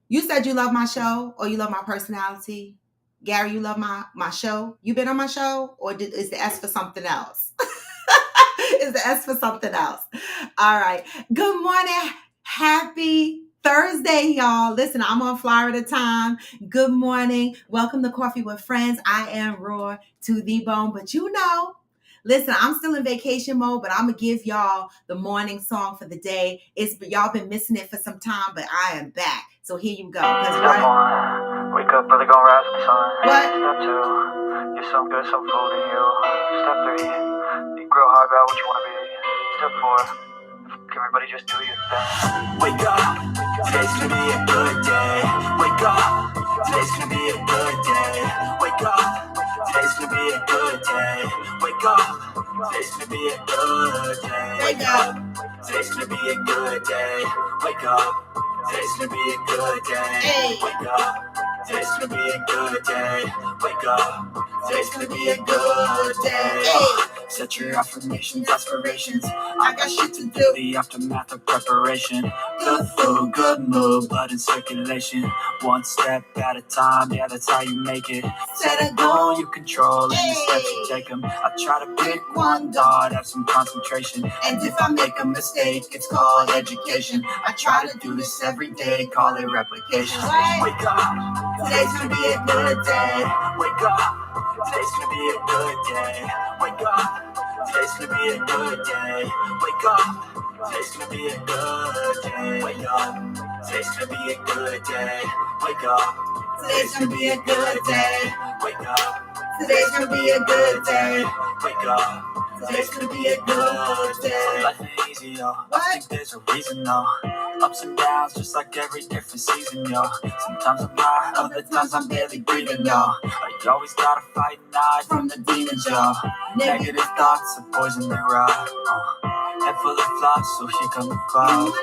You said you love my show or you love my personality. Gary, you love my show. You been on my show or is the S for something else? Is the S for something else? All right. Good morning. Happy Thursday, y'all. Listen, I'm on Florida time. Good morning. Welcome to Coffee with Friends. I am raw to the bone, but listen, I'm still in vacation mode, but I'm gonna give y'all the morning song for the day. Y'all been missing it for some time, but I am back. So here you go. Step one, wake up early, gon' rise with the sun. What? Step two, get some good, some food in you. Step three, think real hard about what you wanna be. Step four, everybody just do your thing. Wake up, today's gonna be a good day. Wake up, today's gonna be a good day. Wake up, today's gonna be a good day. Wake up, today's gonna be a good day. Wake up. Today's gonna be a good day. Wake up. Today's gonna be a good day. Hey. Wake up. Today's gonna be a good day. Wake up. Today's gonna be a good day. Hey. Set your affirmations, aspirations. I got shit to do. The aftermath of preparation. Good food, good mood, blood in circulation. One step at a time, yeah, that's how you make it. Set a goal you control, and the steps you take them. I try to pick one dot, have some concentration. And if I make a mistake, it's called education. I try to do this every day, call it replication. Wake up, today's gonna be a good day. Wake up, today's gonna be a good day. Wake up, today's gonna be a good day. Wake up, today's gonna be a good day. Wake up, today's gonna be a good day. Wake up, today's gonna be a good day. Wake up, today's gonna be a good day. Wake up, today's gonna be a good day. Life ain't easy, yo. I think there's a reason, though. Ups and downs, just like every different season, yo. Sometimes I'm high, other times I'm barely breathing, yo. I always gotta fight and hide from the demons, yo. Negative thoughts are poison they rot. Head full of flies, so here come the clouds.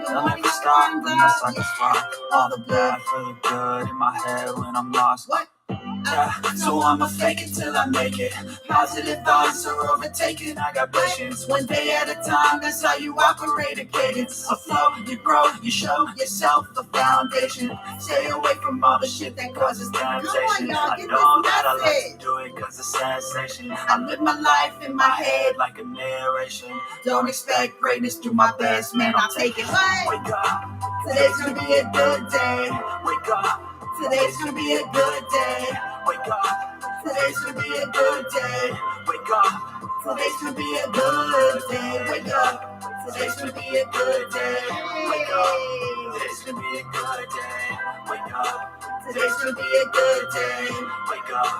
They'll never stop unless I can swap all the bad for the good in my head when I'm lost. Yeah, so I'ma fake it till I make it. Positive thoughts are overtaken. I got patience, one day at a time. That's how you operate a cadence. A flow, you grow, you show yourself a foundation. Stay away from all the shit that causes temptation. I know that I like to do it cause it's sensation. I live my life in my head like a narration. Don't expect greatness, do my best, man, I'll take it. Wake up, today's gonna be a good day. Wake up, today's gonna be a good day. Wake up, today's gonna be a good day. Wake up, today's gonna be a good day. Wake up, today's gonna be a good day. Wake up, today's gonna be a good day. Wake up, today's gonna be a good day. Wake up,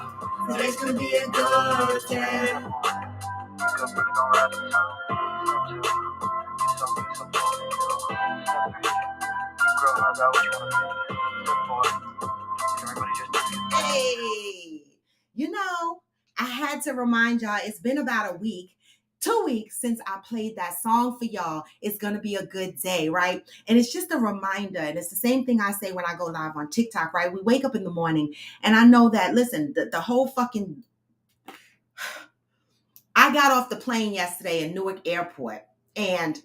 today's gonna be a good day. Wake up, really gon' ride the sun. Step two, get some food in you. Step three, grow hard about what you wanna be. Step four, everybody just do it. Hey, I had to remind y'all, it's been about a week, 2 weeks since I played that song for y'all. It's going to be a good day, right? And it's just a reminder. And it's the same thing I say when I go live on TikTok, right? We wake up in the morning and I know that, listen, the whole fucking, I got off the plane yesterday in Newark Airport and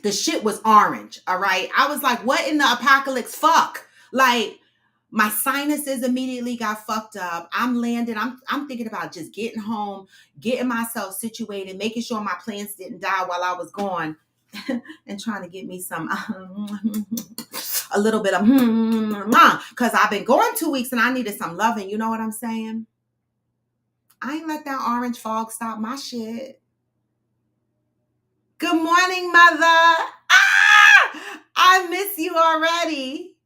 the shit was orange, all right? I was like, what in the apocalypse fuck? Like, my sinuses immediately got fucked up. I'm landing. I'm thinking about just getting home, getting myself situated, making sure my plants didn't die while I was gone, and trying to get me some a little bit of because I've been going 2 weeks and I needed some loving. You know what I'm saying? I ain't let that orange fog stop my shit. Good morning, mother. I miss you already.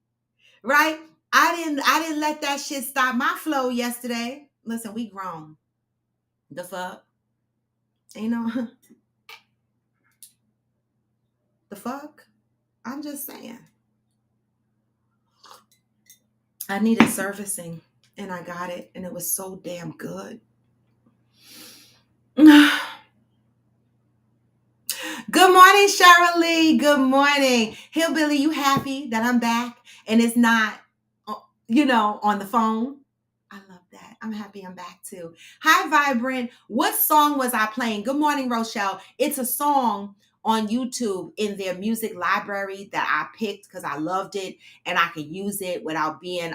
Right? I didn't let that shit stop my flow yesterday. Listen, we grown. The fuck? The fuck? I'm just saying. I needed servicing and I got it and it was so damn good. Good morning, Cheryl Lee. Good morning. Hillbilly, you happy that I'm back and it's not, on the phone? I love that. I'm happy I'm back too. Hi, Vibrant. What song was I playing? Good morning, Rochelle. It's a song on YouTube in their music library that I picked because I loved it and I could use it without being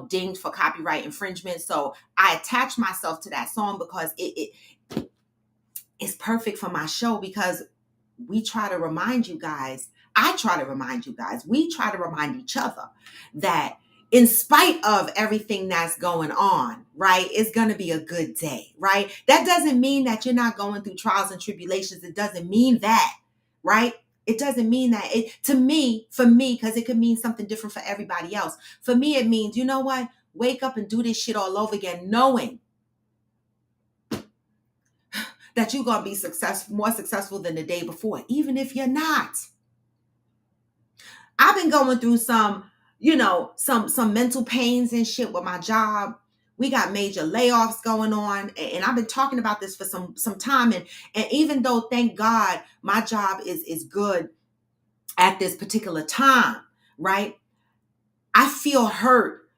dinged for copyright infringement. So I attached myself to that song because it's perfect for my show, because we try to remind you guys, I try to remind you guys, we try to remind each other that in spite of everything that's going on, right, it's going to be a good day, right? That doesn't mean that you're not going through trials and tribulations. It doesn't mean that, right? It doesn't mean that. For me, because it could mean something different for everybody else. For me, it means, you know what? Wake up and do this shit all over again, knowing that you're going to be more successful than the day before, even if you're not. I've been going through some mental pains and shit with my job. We got major layoffs going on, and I've been talking about this for some time. And even though, thank God, my job is good at this particular time, right? I feel hurt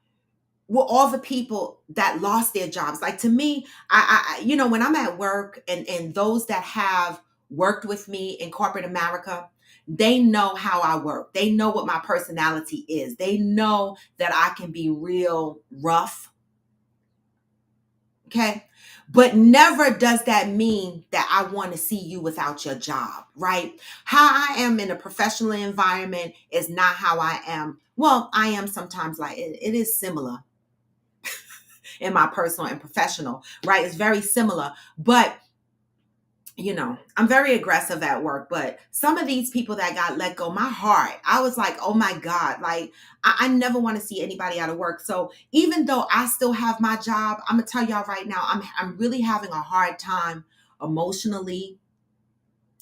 with all the people that lost their jobs. Like, to me, I when I'm at work, and those that have worked with me in corporate America, they know how I work. They know what my personality is. They know that I can be real rough. Okay. But never does that mean that I want to see you without your job, right? How I am in a professional environment is not how I am. Well, I am sometimes, like, it is similar in my personal and professional, right? It's very similar, but I'm very aggressive at work. But some of these people that got let go, my heart, I was like, oh my God, like, I never want to see anybody out of work. So even though I still have my job, I'm gonna tell y'all right now, I'm really having a hard time emotionally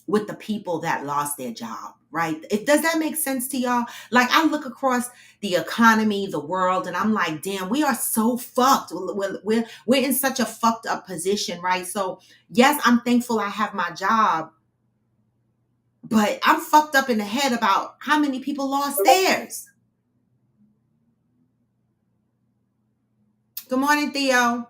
with the people that lost their job, right? Does that make sense to y'all? Like, I look across the economy, the world, and I'm like, damn, we are so fucked. We're in such a fucked up position, right? So yes, I'm thankful I have my job, but I'm fucked up in the head about how many people lost theirs. Good morning, Theo.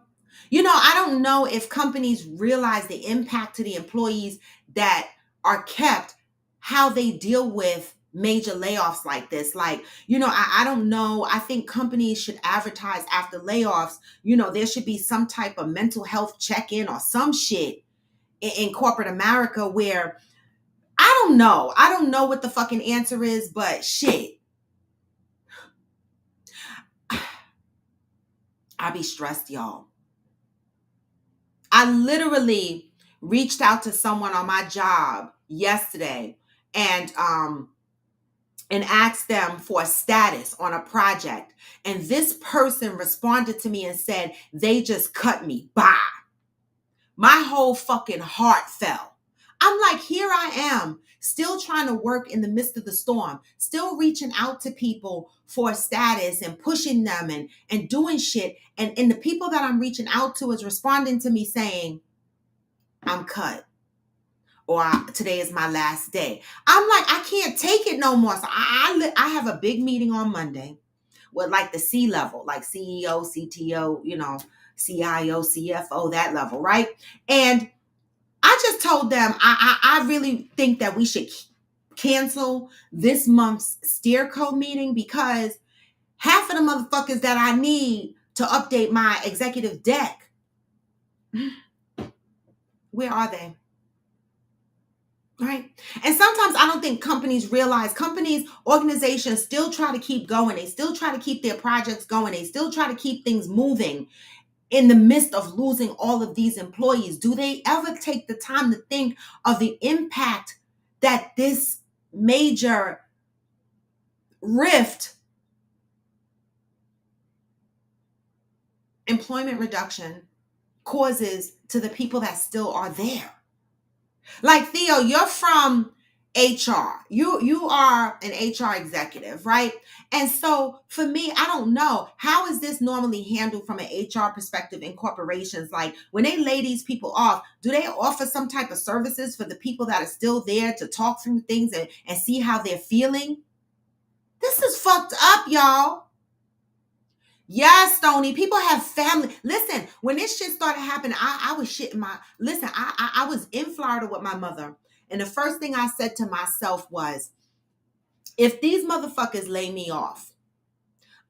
I don't know if companies realize the impact to the employees that are kept, how they deal with major layoffs like this. Like, I don't know. I think companies should advertise after layoffs. There should be some type of mental health check-in or some shit in corporate America, where I don't know. I don't know what the fucking answer is, but shit. I be stressed, y'all. I literally reached out to someone on my job yesterday and asked them for a status on a project. And this person responded to me and said, they just cut me. Bye. My whole fucking heart fell. I'm like, here I am, still trying to work in the midst of the storm, still reaching out to people for status and pushing them and doing shit. And the people that I'm reaching out to is responding to me saying, I'm cut, or today is my last day. I'm like, I can't take it no more. So I have a big meeting on Monday with like the C level, like CEO, CTO, CIO, CFO, that level, right? And I just told them I really think that we should cancel this month's steer code meeting, because half of the motherfuckers that I need to update my executive deck, where are they? Right? And sometimes I don't think companies realize, organizations still try to keep going. They still try to keep their projects going. They still try to keep things moving in the midst of losing all of these employees. Do they ever take the time to think of the impact that this major rift, employment reduction, causes to the people that still are there? Like, Theo, you're from HR. You are an HR executive, right? And so for me, I don't know, how is this normally handled from an HR perspective in corporations? Like, when they lay these people off, do they offer some type of services for the people that are still there to talk through things and see how they're feeling? This is fucked up, y'all. Yes, Stony. People have family. Listen, when this shit started happening, I was shitting my. Listen, I was in Florida with my mother, And the first thing I said to myself was, if these motherfuckers lay me off,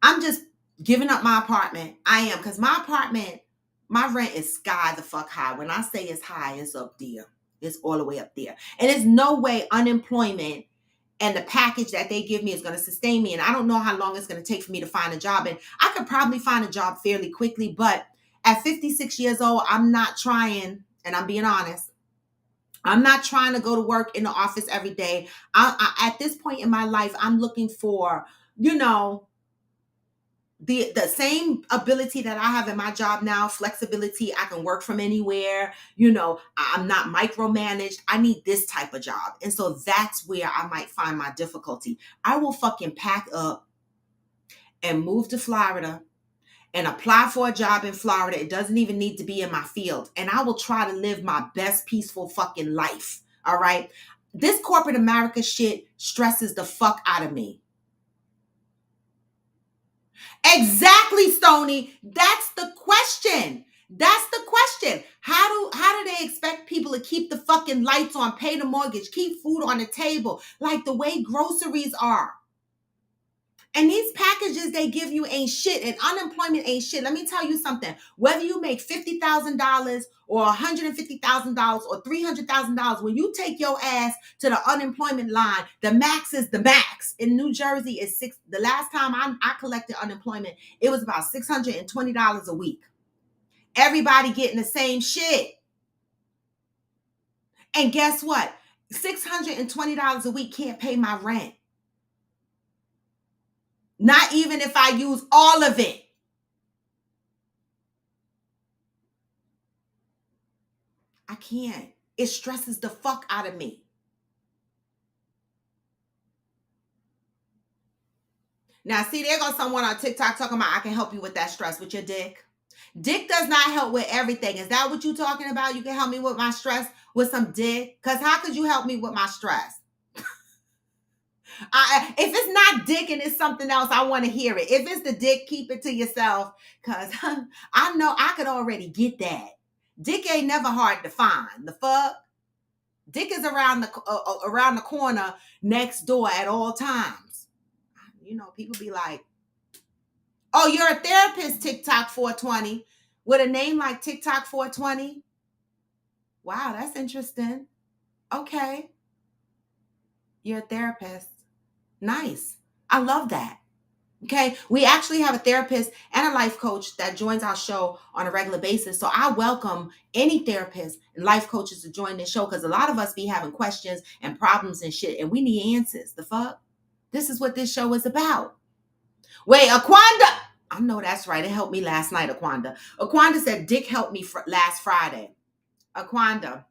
I'm just giving up my apartment. I am, because my apartment, my rent is sky the fuck high. When I say it's high, it's up there. It's all the way up there. And there's no way unemployment and the package that they give me is going to sustain me. And I don't know how long it's going to take for me to find a job. And I could probably find a job fairly quickly. But at 56 years old, I'm not trying, and I'm being honest, I'm not trying to go to work in the office every day. At this point in my life, I'm looking for, the same ability that I have in my job now, flexibility. I can work from anywhere. I'm not micromanaged. I need this type of job. And so that's where I might find my difficulty. I will fucking pack up and move to Florida and apply for a job in Florida. It doesn't even need to be in my field. And I will try to live my best peaceful fucking life. All right. This corporate America shit stresses the fuck out of me. Exactly, Stony. That's the question. That's the question. How do they expect people to keep the fucking lights on, pay the mortgage, keep food on the table, like the way groceries are? And these packages they give you ain't shit, and unemployment ain't shit. Let me tell you something. Whether you make $50,000 or $150,000 or $300,000, when you take your ass to the unemployment line, the max is the max. In New Jersey, is six. The last time I collected unemployment, it was about $620 a week. Everybody getting the same shit. And guess what? $620 a week can't pay my rent. Not even if I use all of it. I can't. It stresses the fuck out of me. Now, see, there goes someone on TikTok talking about I can help you with that stress with your dick. Dick does not help with everything. Is that what you're talking about? You can help me with my stress with some dick? Because how could you help me with my stress? If it's not dick and it's something else, I want to hear it. If it's the dick, keep it to yourself, because I know I could already get that. Dick ain't never hard to find. The fuck? Dick is around the corner next door at all times. People be like, oh, you're a therapist, TikTok 420, with a name like TikTok 420? Wow, that's interesting. Okay. You're a therapist. Nice. I love that. Okay. We actually have a therapist and a life coach that joins our show on a regular basis. So I welcome any therapists and life coaches to join this show, because a lot of us be having questions and problems and shit, and we need answers. The fuck? This is what this show is about. Wait, Aquanda. I know that's right. It helped me last night, Aquanda. Aquanda said Dick helped me last Friday. Aquanda,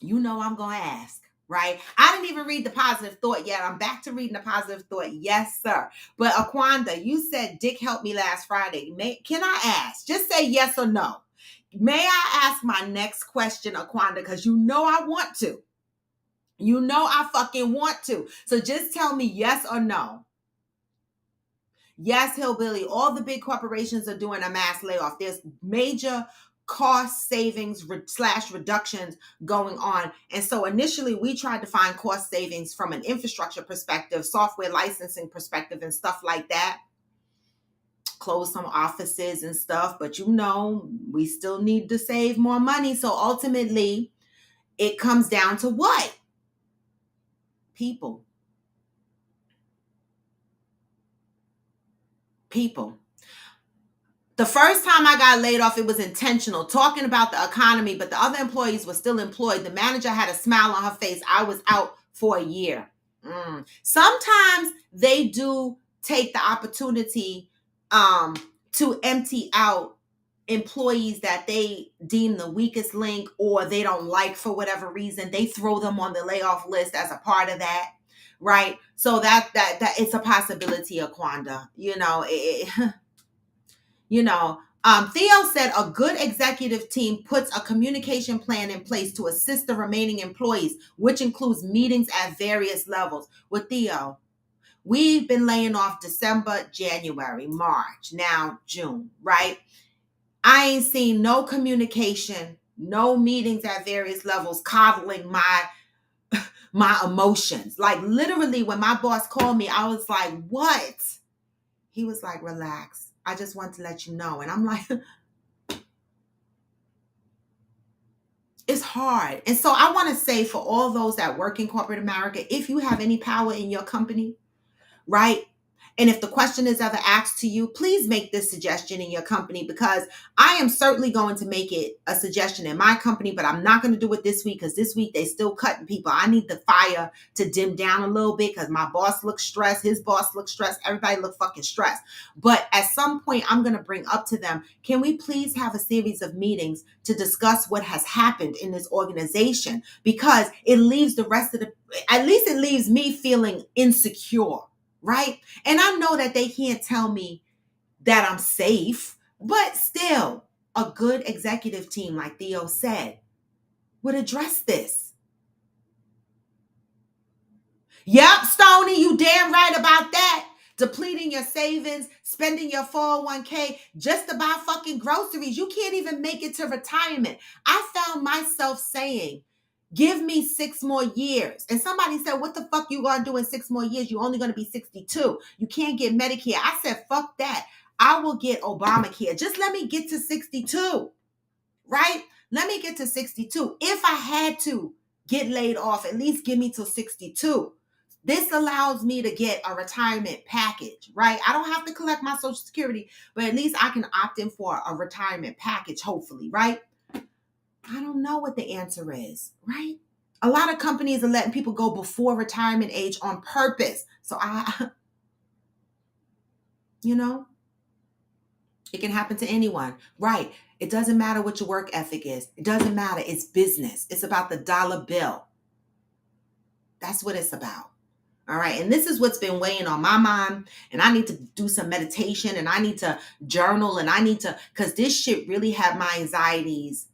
I'm going to ask. Right? I didn't even read the positive thought yet. I'm back to reading the positive thought. Yes, sir. But Aquanda, you said Dick helped me last Friday. Can I ask? Just say yes or no. May I ask my next question, Aquanda? Because I want to. I fucking want to. So just tell me yes or no. Yes, Hillbilly. All the big corporations are doing a mass layoff. There's major cost savings / reductions going on. And so initially we tried to find cost savings from an infrastructure perspective, software licensing perspective, and stuff like that. Close some offices and stuff, but we still need to save more money. So ultimately it comes down to what? People. The first time I got laid off, it was intentional, talking about the economy, but the other employees were still employed. The manager had a smile on her face. I was out for a year. Sometimes they do take the opportunity to empty out employees that they deem the weakest link or they don't like for whatever reason. They throw them on the layoff list as a part of that. Right? So that it's a possibility, Aquanda. Theo said a good executive team puts a communication plan in place to assist the remaining employees, which includes meetings at various levels. With Theo, we've been laying off December, January, March, now June, right? I ain't seen no communication, no meetings at various levels coddling my my emotions. Like literally when my boss called me, I was like, what? He was like, relax. I just want to let you know. And I'm like, it's hard. And so I want to say for all those that work in corporate America, if you have any power in your company, right? And if the question is ever asked to you, please make this suggestion in your company, because I am certainly going to make it a suggestion in my company, but I'm not going to do it this week because this week they still cutting people. I need the fire to dim down a little bit because my boss looks stressed. His boss looks stressed. Everybody look fucking stressed. But at some point, I'm going to bring up to them, can we please have a series of meetings to discuss what has happened in this organization? Because it leaves the rest of at least it leaves me feeling insecure. Right? And I know that they can't tell me that I'm safe, but still, a good executive team, like Theo said, would address this. Yep, Stoney, you damn right about that. Depleting your savings, spending your 401k just to buy fucking groceries. You can't even make it to retirement. I found myself saying, give me 6 more years. And somebody said, what the fuck you gonna do in 6 more years? You're only gonna be 62. You can't get Medicare. I said, fuck that. I will get Obamacare. Just let me get to 62, right? Let me get to 62. If I had to get laid off, at least give me till 62. This allows me to get a retirement package, right? I don't have to collect my Social Security, but at least I can opt in for a retirement package, hopefully, right? I don't know what the answer is, right? A lot of companies are letting people go before retirement age on purpose. So it can happen to anyone, right? It doesn't matter what your work ethic is. It doesn't matter. It's business. It's about the dollar bill. That's what it's about. All right. And this is what's been weighing on my mind. And I need to do some meditation and I need to journal and I need to, because this shit really had my anxieties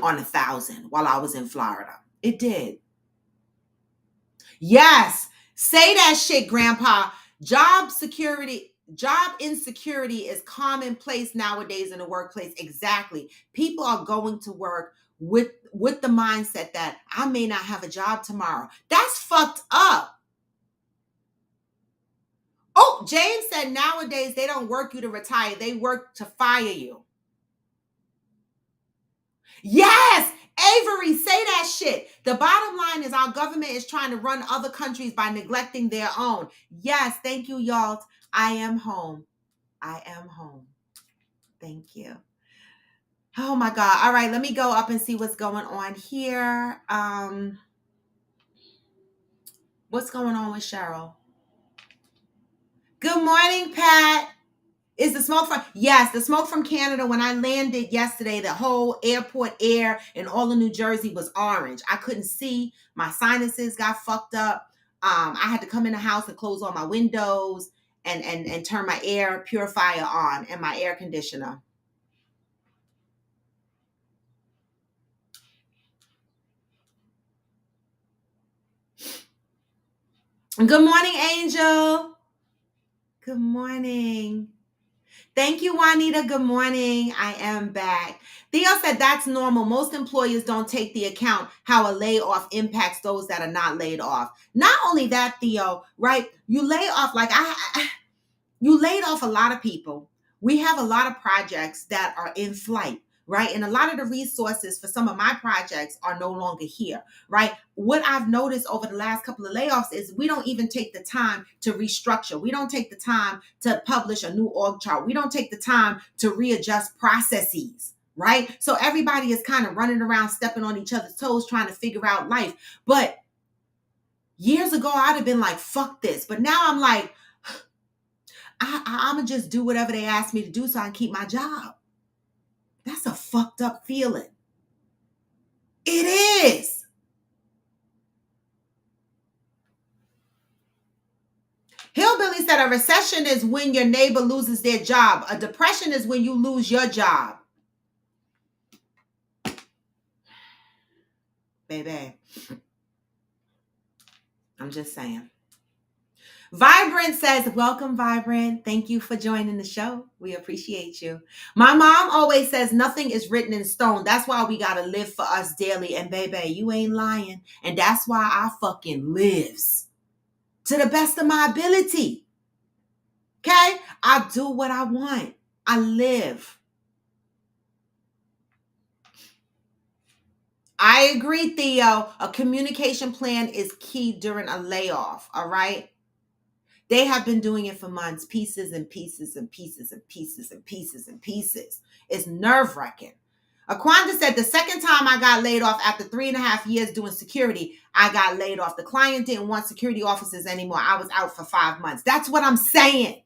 on 1,000 while I was in Florida. It did. Yes. Say that shit, Grandpa. Job insecurity is commonplace nowadays in the workplace. Exactly. People are going to work with the mindset that I may not have a job tomorrow. That's fucked up. Oh, James said nowadays they don't work you to retire. They work to fire you. Yes, Avery, say that shit. The bottom line is our government is trying to run other countries by neglecting their own. Yes, thank you, y'all. I am home. I am home. Thank you. Oh my God. All right, let me go up and see what's going on here. What's going on with Cheryl? Good morning, Pat. Is the smoke from? Yes, the smoke from Canada. When I landed yesterday, the whole airport air in all of New Jersey was orange. I couldn't see. My sinuses got fucked up. I had to come in the house and close all my windows and turn my air purifier on and my air conditioner. Good morning, Angel. Good morning. Thank you, Juanita. Good morning. I am back. Theo said that's normal. Most employers don't take the account how a layoff impacts those that are not laid off. Not only that, Theo, right? You lay off, like you laid off a lot of people. We have a lot of projects that are in flight, right? And a lot of the resources for some of my projects are no longer here, right? What I've noticed over the last couple of layoffs is we don't even take the time to restructure. We don't take the time to publish a new org chart. We don't take the time to readjust processes, right? So everybody is kind of running around, stepping on each other's toes, trying to figure out life. But years ago, I'd have been like, fuck this. But now I'm like, I'm going to just do whatever they ask me to do so I can keep my job. That's a fucked up feeling. It is. Hillbilly said a recession is when your neighbor loses their job. A depression is when you lose your job. Baby, I'm just saying. Vibrant says, welcome, Vibrant. Thank you for joining the show. We appreciate you. My mom always says nothing is written in stone. That's why we got to live for us daily. And baby, you ain't lying. And that's why I fucking lives to the best of my ability. Okay? I do what I want. I live. I agree, Theo. A communication plan is key during a layoff. All right? They have been doing it for months, pieces and pieces and pieces and pieces and pieces and pieces. It's nerve-wracking. Aquanda said, the second time I got laid off after 3.5 years doing security, I got laid off. The client didn't want security officers anymore. I was out for 5 months. That's what I'm saying.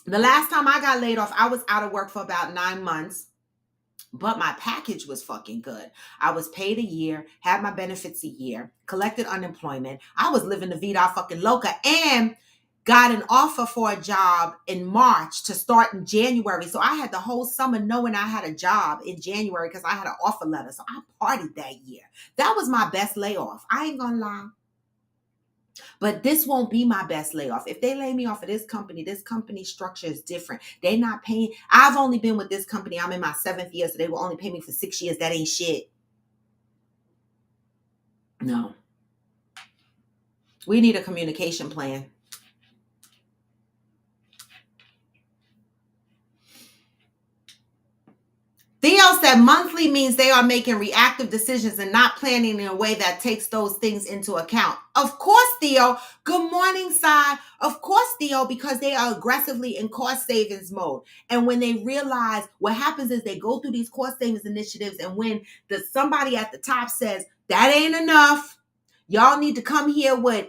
The last time I got laid off, I was out of work for about 9 months. But my package was fucking good. I was paid a year, had my benefits a year, collected unemployment. I was living the vida fucking loca and got an offer for a job in March to start in January. So I had the whole summer knowing I had a job in January because I had an offer letter. So I partied that year. That was my best layoff. I ain't gonna lie. But this won't be my best layoff. If they lay me off of this company structure is different. They're not paying. I've only been with this company. I'm in my 7th year, so they will only pay me for 6 years. That ain't shit. No. We need a communication plan. Theo said monthly means they are making reactive decisions and not planning in a way that takes those things into account. Of course, Theo. Good morning, Sai. Of course, Theo, because they are aggressively in cost savings mode. And when they realize what happens is they go through these cost savings initiatives, and when somebody at the top says, that ain't enough, y'all need to come here with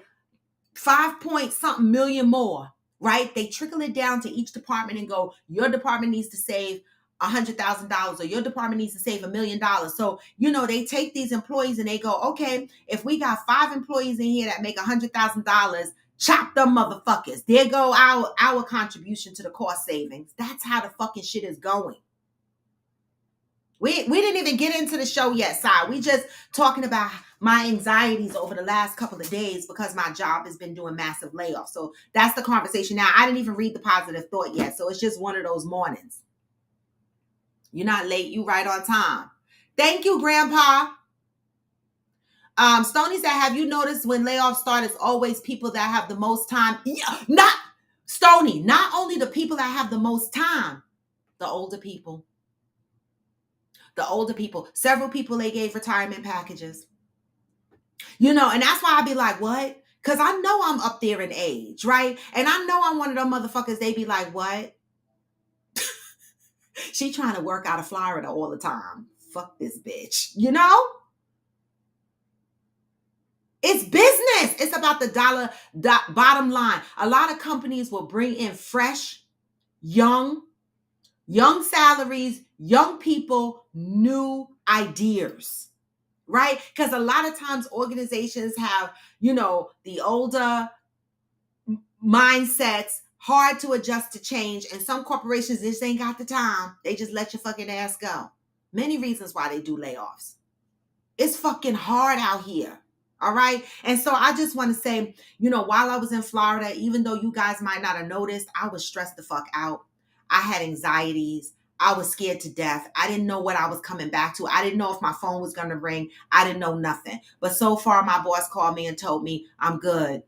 5-point-something million more, right? They trickle it down to each department and go, your department needs to save $100,000 or your department needs to save $1 million. So, they take these employees and they go, okay, if we got 5 employees in here that make $100,000, chop them motherfuckers. There go our contribution to the cost savings. That's how the fucking shit is going. We didn't even get into the show yet, Si. We just talking about my anxieties over the last couple of days because my job has been doing massive layoffs. So that's the conversation. Now, I didn't even read the positive thought yet. So it's just one of those mornings. You're not late. You right on time. Thank you, Grandpa. Stoney said, have you noticed when layoffs start, it's always people that have the most time? Yeah, not Stoney. Not only the people that have the most time, the older people. The older people. Several people, they gave retirement packages. And that's why I be like, what? Because I know I'm up there in age, right? And I know I'm one of them motherfuckers, they be like, what? She trying to work out of Florida all the time. Fuck this bitch. It's business. It's about the dollar bottom line. A lot of companies will bring in fresh, young salaries, young people, new ideas, right? Because a lot of times organizations have, the older mindsets, hard to adjust to change. And some corporations just ain't got the time. They just let your fucking ass go. Many reasons why they do layoffs. It's fucking hard out here. All right. And so I just want to say, while I was in Florida, even though you guys might not have noticed, I was stressed the fuck out. I had anxieties. I was scared to death. I didn't know what I was coming back to. I didn't know if my phone was going to ring. I didn't know nothing. But so far, my boss called me and told me I'm good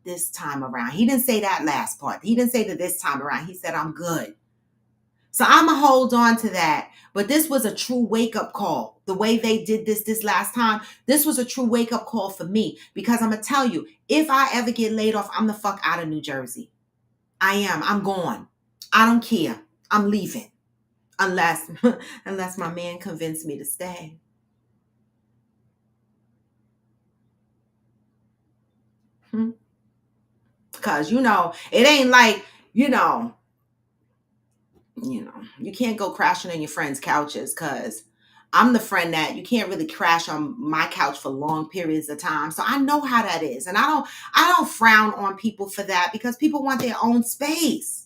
this time around. He didn't say that last part. He didn't say that this time around. He said, I'm good. So I'm going to hold on to that. But this was a true wake-up call. The way they did this last time, this was a true wake-up call for me. Because I'm going to tell you, if I ever get laid off, I'm the fuck out of New Jersey. I am. I'm gone. I don't care. I'm leaving. Unless my man convinced me to stay. Because, it ain't like, you can't go crashing on your friends' couches because I'm the friend that you can't really crash on my couch for long periods of time. So I know how that is. And I don't frown on people for that because people want their own space.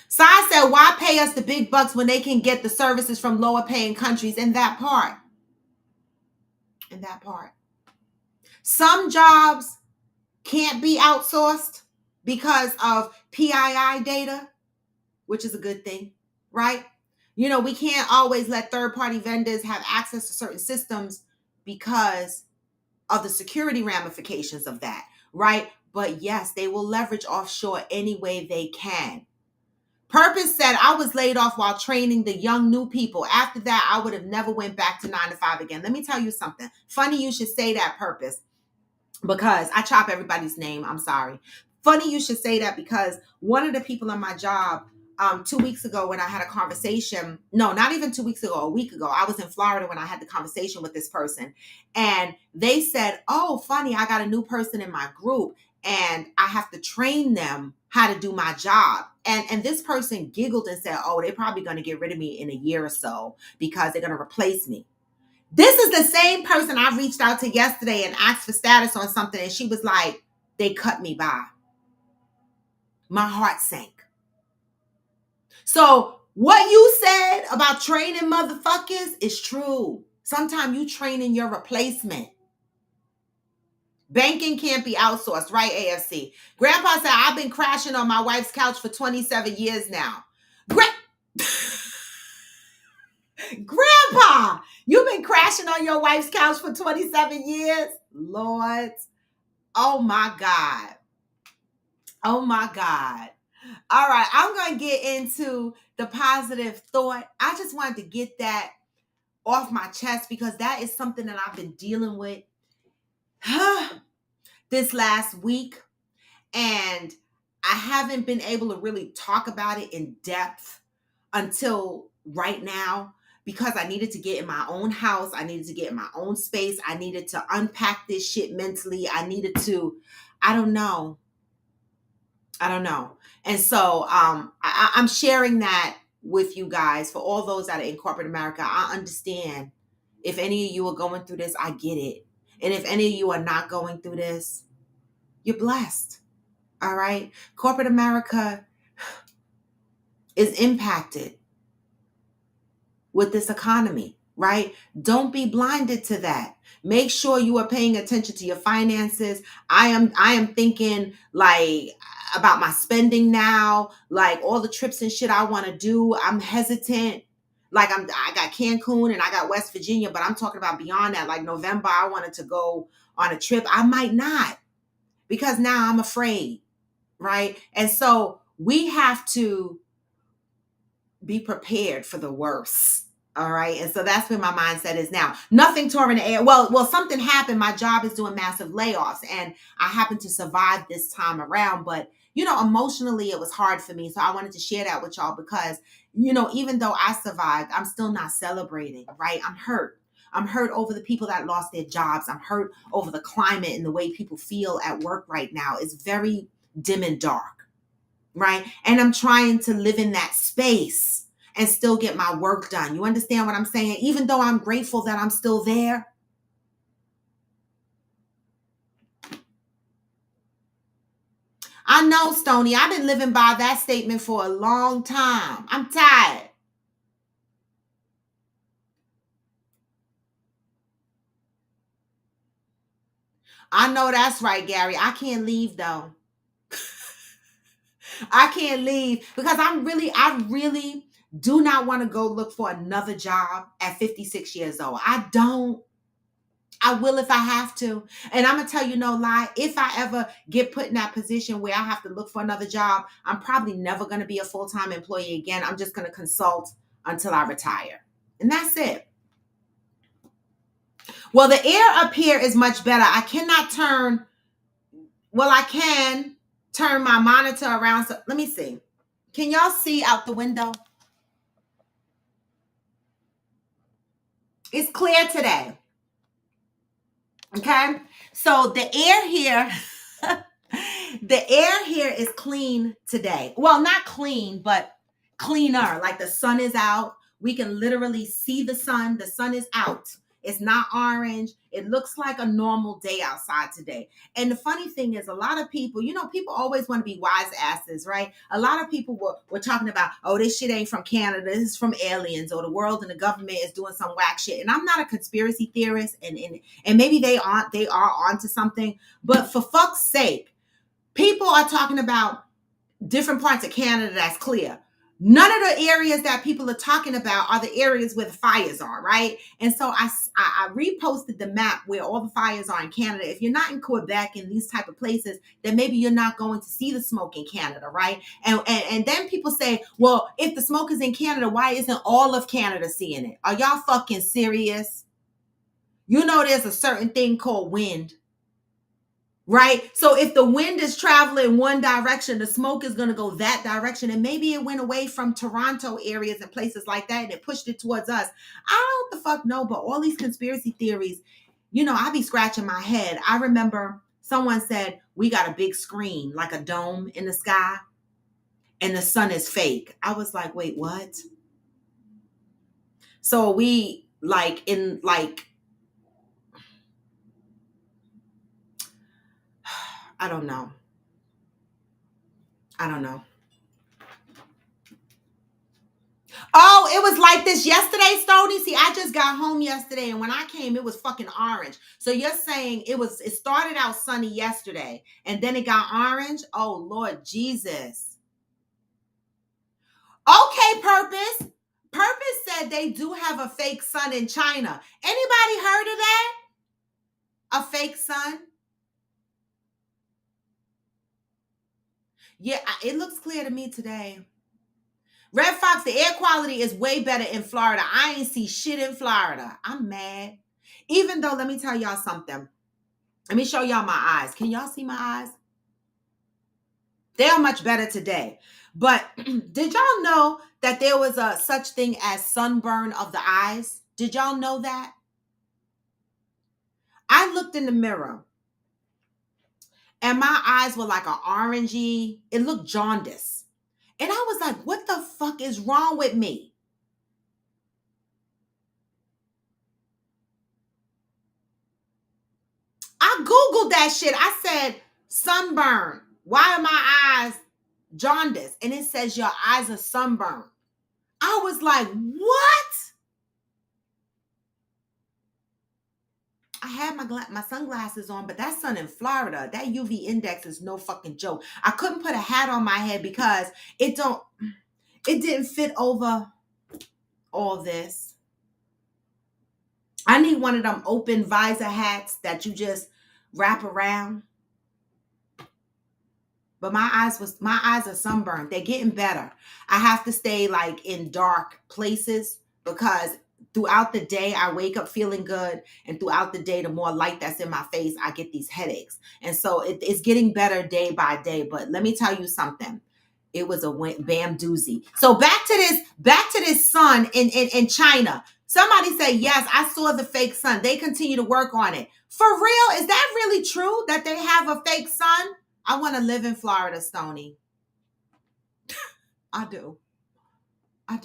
Sai said, why pay us the big bucks when they can get the services from lower paying countries in that part? in that part. Some jobs can't be outsourced because of PII data, which is a good thing, right? You know, we can't always let third-party vendors have access to certain systems because of the security ramifications of that, right? But yes, they will leverage offshore any way they can. Purpose said, I was laid off while training the young new people. After that, I would have never went back to 9 to 5 again. Let me tell you something. Funny you should say that, Purpose, because I chop everybody's name. I'm sorry. Funny you should say that, because one of the people on my job 2 weeks ago when I had a conversation, no, not even 2 weeks ago, a week ago, I was in Florida when I had the conversation with this person. And they said, oh, funny, I got a new person in my group and I have to train them how to do my job. And this person giggled and said, oh, they're probably going to get rid of me in a year or so because they're going to replace me. This is the same person I reached out to yesterday and asked for status on something. And she was like, they cut me by. My heart sank. So what you said about training motherfuckers is true. Sometimes you training your replacement. Banking can't be outsourced, right, AFC? Grandpa said, I've been crashing on my wife's couch for 27 years now. Grandpa, you've been crashing on your wife's couch for 27 years? Lord. Oh my God. Oh my God. All right, I'm going to get into the positive thought. I just wanted to get that off my chest because that is something that I've been dealing with this last week. And I haven't been able to really talk about it in depth until right now because I needed to get in my own house. I needed to get in my own space. I needed to unpack this shit mentally. I needed to, I don't know. And so I'm sharing that with you guys. For all those that are in corporate America, I understand. If any of you are going through this, I get it. And if any of you are not going through this, you're blessed. All right? Corporate America is impacted with this economy, right? Don't be blinded to that. Make sure you are paying attention to your finances. I am thinking like about my spending now, like all the trips and shit I want to do. I'm hesitant. Like I got Cancun and I got West Virginia, but I'm talking about beyond that. Like November, I wanted to go on a trip. I might not because now I'm afraid, right? And so we have to be prepared for the worst. All right. And so that's where my mindset is now. Nothing tore in the air. Well, something happened. My job is doing massive layoffs and I happened to survive this time around. But, you know, emotionally, it was hard for me. So I wanted to share that with y'all because, you know, even though I survived, I'm still not celebrating, right? I'm hurt. I'm hurt over the people that lost their jobs. I'm hurt over the climate and the way people feel at work right now. It's very dim and dark, right? And I'm trying to live in that space and still get my work done. You understand what I'm saying? Even though I'm grateful that I'm still there. I know, Stoney, I've been living by that statement for a long time. I'm tired. I know that's right, Gary. I can't leave though. I can't leave because I really do not want to go look for another job at 56 years old. I don't. I will if I have to. And I'm going to tell you no lie. If I ever get put in that position where I have to look for another job, I'm probably never going to be a full-time employee again. I'm just going to consult until I retire. And that's it. Well, the air up here is much better. I cannot turn, well, I can turn my monitor around. So let me see. Can y'all see out the window? It's clear today. Okay. So the air here, the air here is clean today. Well, not clean, but cleaner. Like the sun is out. We can literally see the sun. The sun is out. It's not orange. It looks like a normal day outside today. And the funny thing is, a lot of people, people always want to be wise asses, right? A lot of people were talking about, oh, this shit ain't from Canada. This is from aliens, or the world and the government is doing some whack shit. And I'm not a conspiracy theorist, and maybe they are onto something. But for fuck's sake, people are talking about different parts of Canada that's clear. None of the areas that people are talking about are the areas where the fires are, right? And so I reposted the map where all the fires are in Canada. If you're not in Quebec and these type of places, then maybe you're not going to see the smoke in Canada, right? And then people say, well, if the smoke is in Canada, why isn't all of Canada seeing it? Are y'all fucking serious? There's a certain thing called wind. Right? So if the wind is traveling one direction, the smoke is going to go that direction. And maybe it went away from Toronto areas and places like that and it pushed it towards us. I don't the fuck know, but all these conspiracy theories, I be scratching my head. I remember someone said, we got a big screen, like a dome in the sky, and the sun is fake. I was like, wait, what? So we I don't know. Oh, it was like this yesterday, Stony. See, I just got home yesterday, and when I came, it was fucking orange. So you're saying it started out sunny yesterday, and then it got orange? Oh, Lord Jesus. Okay, Purpose. Purpose said they do have a fake sun in China. Anybody heard of that? A fake sun? Yeah, it looks clear to me today. Red Fox, the air quality is way better in Florida. I ain't see shit in Florida. I'm mad. Even though, let me tell y'all something. Let me show y'all my eyes. Can y'all see my eyes? They are much better today. But did y'all know that there was a such thing as sunburn of the eyes? Did y'all know that? I looked in the mirror and my eyes were like an orangey. It looked jaundice. And I was like, what the fuck is wrong with me? I Googled that shit. I said, sunburn. Why are my eyes jaundice? And it says your eyes are sunburned. I was like, what? I had my sunglasses on, but that sun in Florida, that UV index is no fucking joke. I couldn't put a hat on my head because it didn't fit over all this. I need one of them open visor hats that you just wrap around. But my eyes are sunburned. They're getting better. I have to stay like in dark places because throughout the day, I wake up feeling good. And throughout the day, the more light that's in my face, I get these headaches. And so it's getting better day by day. But let me tell you something. It was a bam doozy. So back to this sun in China. Somebody said, yes, I saw the fake sun. They continue to work on it. For real? Is that really true that they have a fake sun? I want to live in Florida, Stony. I do. I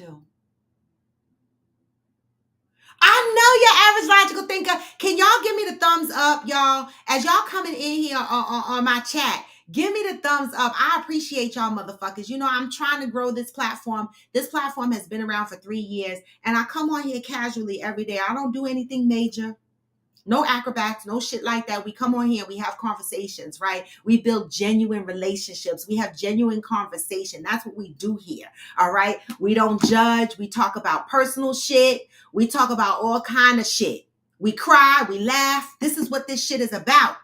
know your average logical thinker. Can y'all give me the thumbs up, y'all? As y'all coming in here on my chat, give me the thumbs up. I appreciate y'all motherfuckers. I'm trying to grow this platform. This platform has been around for 3 years, and I come on here casually every day. I don't do anything major. No acrobats, no shit like that. We come on here, we have conversations, right? We build genuine relationships. We have genuine conversation. That's what we do here, all right? We don't judge. We talk about personal shit. We talk about all kind of shit. We cry, we laugh. This is what this shit is about.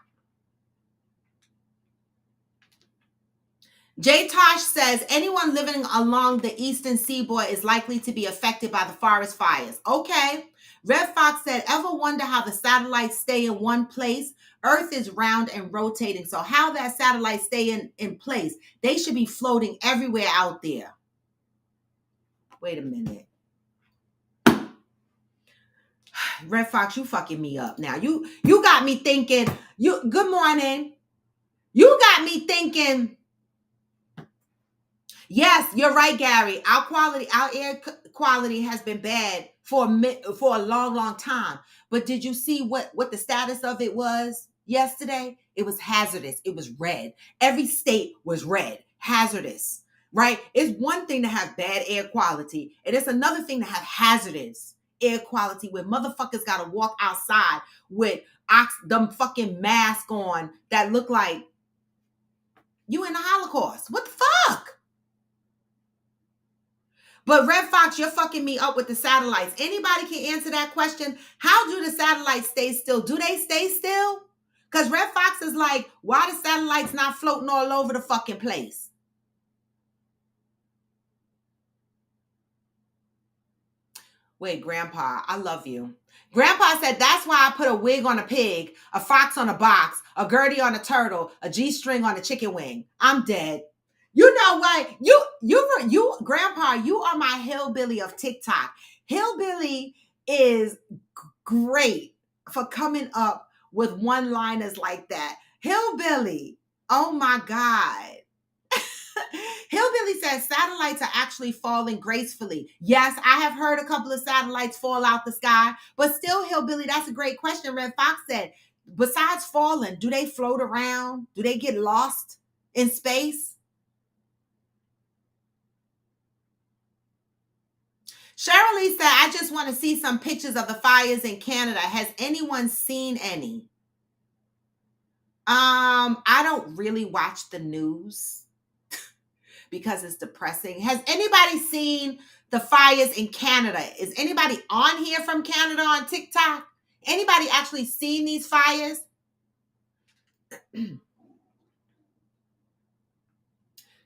Jay Tosh says, anyone living along the eastern seaboard is likely to be affected by the forest fires. Okay. Red Fox said, ever wonder how the satellites stay in one place? Earth is round and rotating. So how that satellite stay in place? They should be floating everywhere out there. Wait a minute. Red Fox, you fucking me up now. You got me thinking, good morning. You got me thinking, yes, you're right, Gary. Our air quality has been bad for a long, long time. But did you see what the status of it was yesterday? It was hazardous. It was red. Every state was red, hazardous, right? It's one thing to have bad air quality, and it's another thing to have hazardous air quality where motherfuckers got to walk outside with them fucking mask on that look like you in the Holocaust. What the fuck? But Red Fox, you're fucking me up with the satellites. Anybody can answer that question. How do the satellites stay still? Do they stay still? Because Red Fox is like, why the satellites not floating all over the fucking place? Wait, Grandpa, I love you. Grandpa said, that's why I put a wig on a pig, a fox on a box, a Gertie on a turtle, a G-string on a chicken wing. I'm dead. You know what? You, Grandpa, you are my hillbilly of TikTok. Hillbilly is great for coming up with one-liners like that. Hillbilly, oh my God. Hillbilly says satellites are actually falling gracefully. Yes, I have heard a couple of satellites fall out the sky, but still, Hillbilly, that's a great question. Red Fox said, besides falling, do they float around? Do they get lost in space? Cheryl Lee said, I just want to see some pictures of the fires in Canada. Has anyone seen any? I don't really watch the news because it's depressing. Has anybody seen the fires in Canada? Is anybody on here from Canada on TikTok? Anybody actually seen these fires?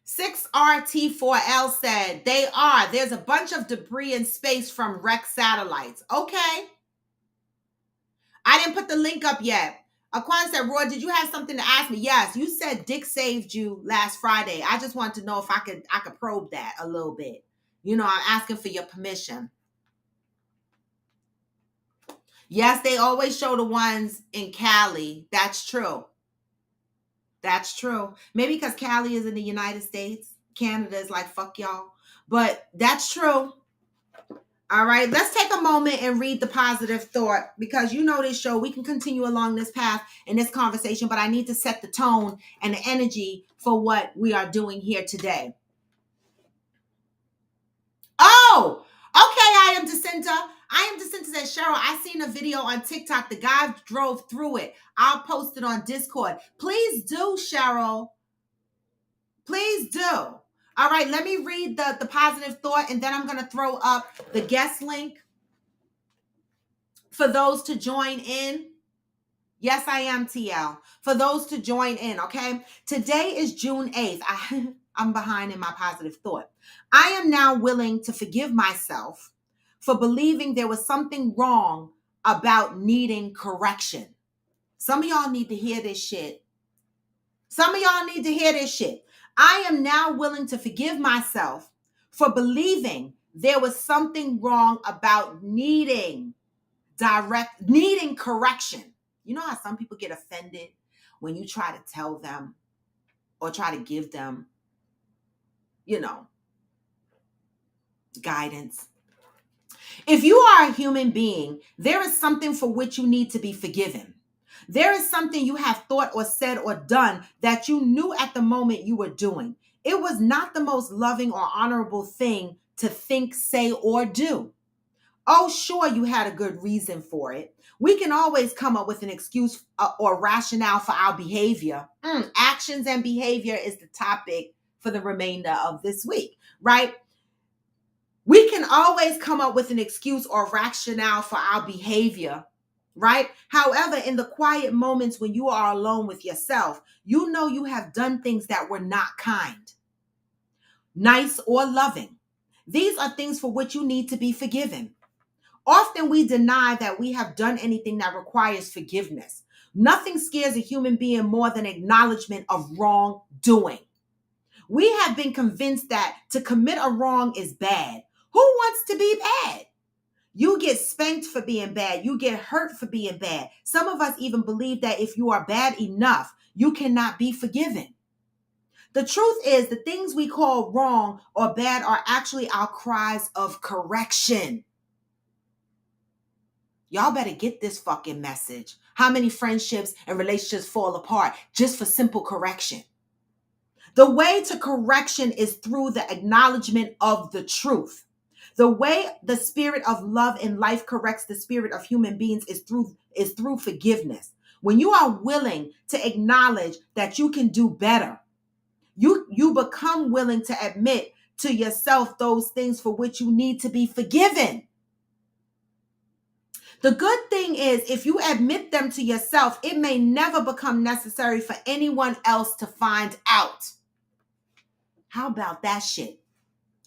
6RT4L said, they are. There's a bunch of debris in space from wrecked satellites. Okay. I didn't put the link up yet. Aquan said, Roy, did you have something to ask me? Yes, you said Dick saved you last Friday. I just wanted to know if I could probe that a little bit. You know, I'm asking for your permission. Yes, they always show the ones in Cali. That's true. That's true. Maybe because Cali is in the United States. Canada is like, fuck y'all. But that's true. All right, let's take a moment and read the positive thought, because you know this show, we can continue along this path in this conversation, but I need to set the tone and the energy for what we are doing here today. Oh, okay, I am Jacinta. Says, Cheryl, I seen a video on TikTok. The guy drove through it. I'll post it on Discord. Please do, Cheryl. Please do. All right, let me read the positive thought, and then I'm going to throw up the guest link for those to join in. Yes, I am, TL. For those to join in, okay? Today is June 8th. I'm behind in my positive thought. I am now willing to forgive myself for believing there was something wrong about needing correction. Some of y'all need to hear this shit. I am now willing to forgive myself for believing there was something wrong about needing correction. You know how some people get offended when you try to tell them or try to give them, guidance. If you are a human being, there is something for which you need to be forgiven. There is something you have thought or said or done that you knew at the moment you were doing. It was not the most loving or honorable thing to think, say, or do. Oh, sure, you had a good reason for it. We can always come up with an excuse or rationale for our behavior. Actions and behavior is the topic for the remainder of this week, right? We can always come up with an excuse or rationale for our behavior, right? However, in the quiet moments when you are alone with yourself, you know you have done things that were not kind, nice, or loving. These are things for which you need to be forgiven. Often we deny that we have done anything that requires forgiveness. Nothing scares a human being more than acknowledgement of wrongdoing. We have been convinced that to commit a wrong is bad. Who wants to be bad? You get spanked for being bad. You get hurt for being bad. Some of us even believe that if you are bad enough, you cannot be forgiven. The truth is, the things we call wrong or bad are actually our cries of correction. Y'all better get this fucking message. How many friendships and relationships fall apart just for simple correction? The way to correction is through the acknowledgement of the truth. The way the spirit of love and life corrects the spirit of human beings is through forgiveness. When you are willing to acknowledge that you can do better, you become willing to admit to yourself those things for which you need to be forgiven. The good thing is, if you admit them to yourself, it may never become necessary for anyone else to find out. How about that shit?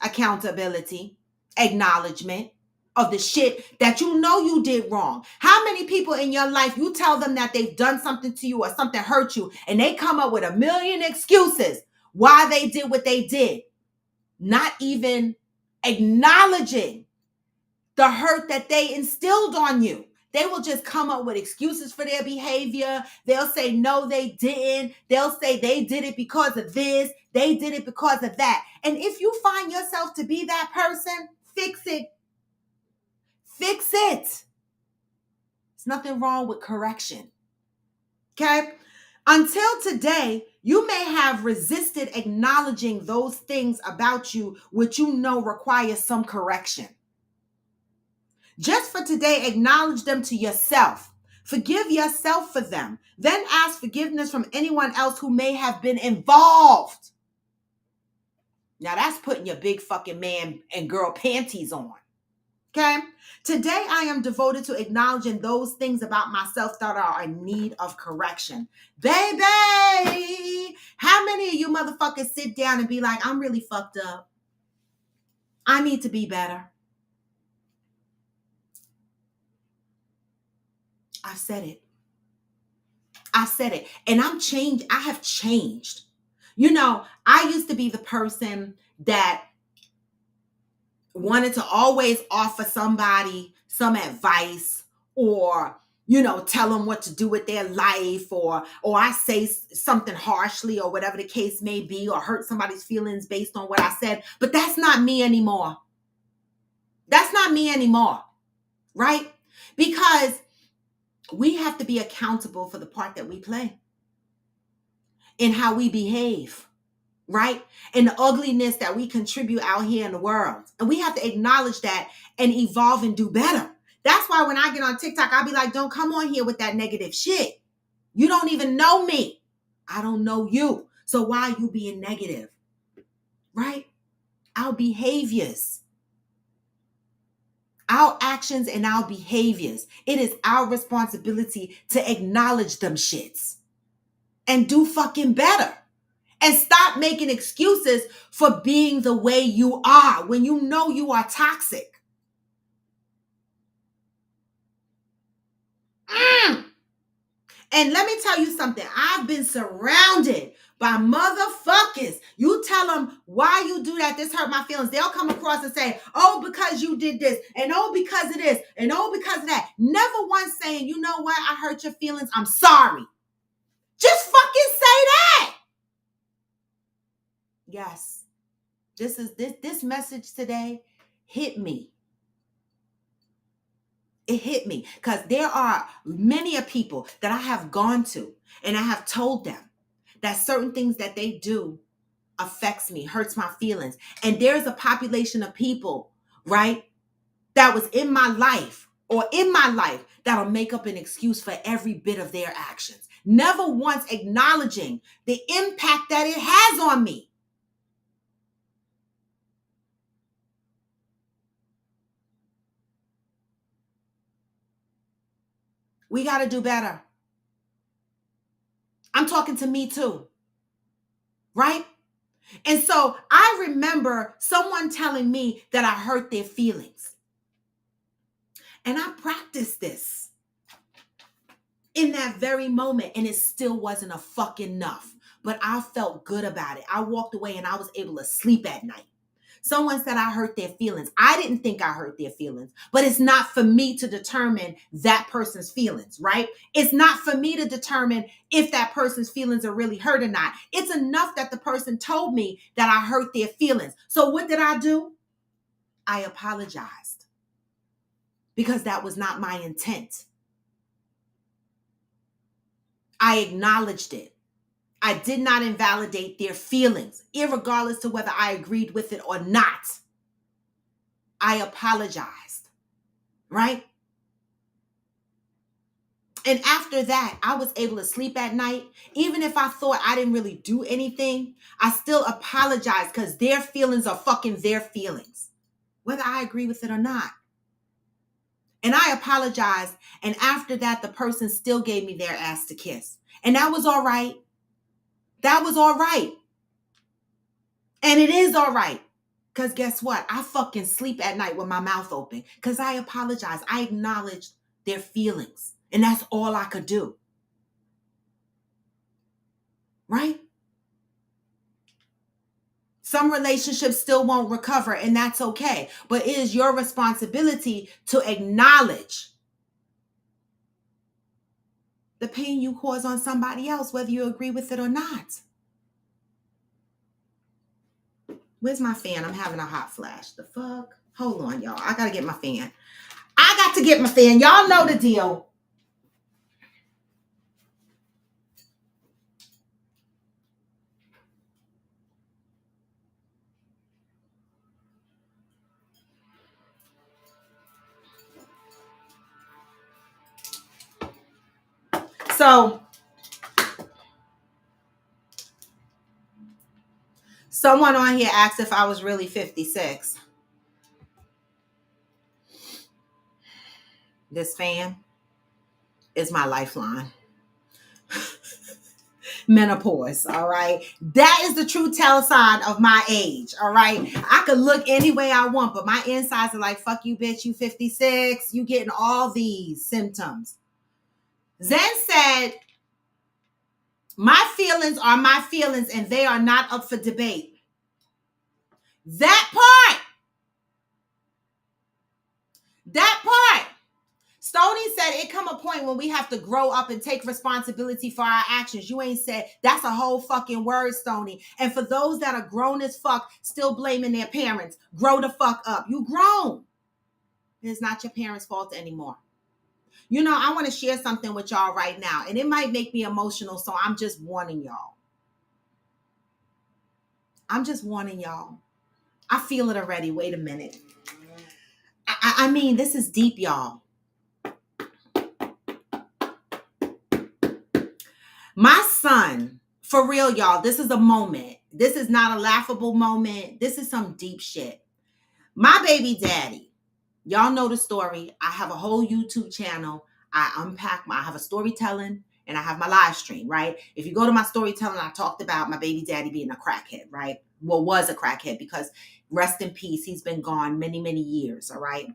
Accountability, acknowledgement of the shit that you know you did wrong. How many people in your life, you tell them that they've done something to you or something hurt you, and they come up with a million excuses why they did what they did, not even acknowledging the hurt that they instilled on you. They will just come up with excuses for their behavior. They'll say, no, they didn't. They'll say they did it because of this. They did it because of that. And if you find yourself to be that person, fix it. Fix it. There's nothing wrong with correction. Okay? Until today, you may have resisted acknowledging those things about you which you know require some correction. Just for today, acknowledge them to yourself. Forgive yourself for them. Then ask forgiveness from anyone else who may have been involved. Now that's putting your big fucking man and girl panties on. Okay? Today I am devoted to acknowledging those things about myself that are in need of correction. Baby, how many of you motherfuckers sit down and be like, I'm really fucked up. I need to be better. I said it. And I'm changed. I have changed. You know, I used to be the person that wanted to always offer somebody some advice, or, you know, tell them what to do with their life, or I say something harshly or whatever the case may be, or hurt somebody's feelings based on what I said. But that's not me anymore. That's not me anymore. Right? Because we have to be accountable for the part that we play in how we behave, right? And the ugliness that we contribute out here in the world. And we have to acknowledge that and evolve and do better. That's why when I get on TikTok, I'll be like, don't come on here with that negative shit. You don't even know me. I don't know you. So why are you being negative? Right? Our behaviors. Our actions and our behaviors. It is our responsibility to acknowledge them shits and do fucking better. And stop making excuses for being the way you are when you know you are toxic. And let me tell you something. I've been surrounded by motherfuckers. You tell them why you do that. This hurt my feelings. They'll come across and say, oh, because you did this. And oh, because of this. And oh, because of that. Never once saying, you know what? I hurt your feelings. I'm sorry. Just fucking say that. Yes. This message today hit me. It hit me because there are many people that I have gone to and I have told them that certain things that they do affects me, hurts my feelings. And there's a population of people, right, that was in my life that'll make up an excuse for every bit of their actions. Never once acknowledging the impact that it has on me. We got to do better. I'm talking to me too. Right? And so I remember someone telling me that I hurt their feelings. And I practiced this in that very moment, and it still wasn't a fucking enough. But I felt good about it. I walked away and I was able to sleep at night. Someone said I hurt their feelings. I didn't think I hurt their feelings, but it's not for me to determine that person's feelings, right? It's not for me to determine if that person's feelings are really hurt or not. It's enough that the person told me that I hurt their feelings. So what did I do? I apologized. because that was not my intent. I acknowledged it. I did not invalidate their feelings, irregardless to whether I agreed with it or not. I apologized, right? And after that, I was able to sleep at night. Even if I thought I didn't really do anything, I still apologized because their feelings are fucking their feelings, whether I agree with it or not. And I apologized. And after that, the person still gave me their ass to kiss. And that was all right. That was all right. And it is all right. Because guess what? I fucking sleep at night with my mouth open because I apologized. I acknowledged their feelings. And that's all I could do. Right? Some relationships still won't recover, and that's okay. But it is your responsibility to acknowledge the pain you cause on somebody else, whether you agree with it or not. Where's my fan? I'm having a hot flash. The fuck? Hold on, y'all. I gotta get my fan. I got to get my fan. Y'all know the deal. So, someone on here asked if I was really 56. This fan is my lifeline. Menopause, all right? That is the true tell sign of my age, all right? I could look any way I want, but my insides are like, fuck you, bitch, you 56. You getting all these symptoms. Zen said, my feelings are my feelings and they are not up for debate. That part. Stoney said it come a point when we have to grow up and take responsibility for our actions. You ain't said that's a whole fucking word, Stoney. And for those that are grown as fuck, still blaming their parents, grow the fuck up. You grown. It's not your parents' fault anymore. You know, I want to share something with y'all right now, and it might make me emotional, so I'm just warning y'all. I feel it already. Wait a minute. I mean, this is deep, y'all. My son, for real, y'all, this is a moment. This is not a laughable moment. This is some deep shit. My baby daddy, y'all know the story. I have a whole YouTube channel. I have a storytelling and I have my live stream, right? If you go to my storytelling, I talked about my baby daddy being a crackhead, right? Well, was a crackhead because rest in peace. He's been gone many, many years, all right?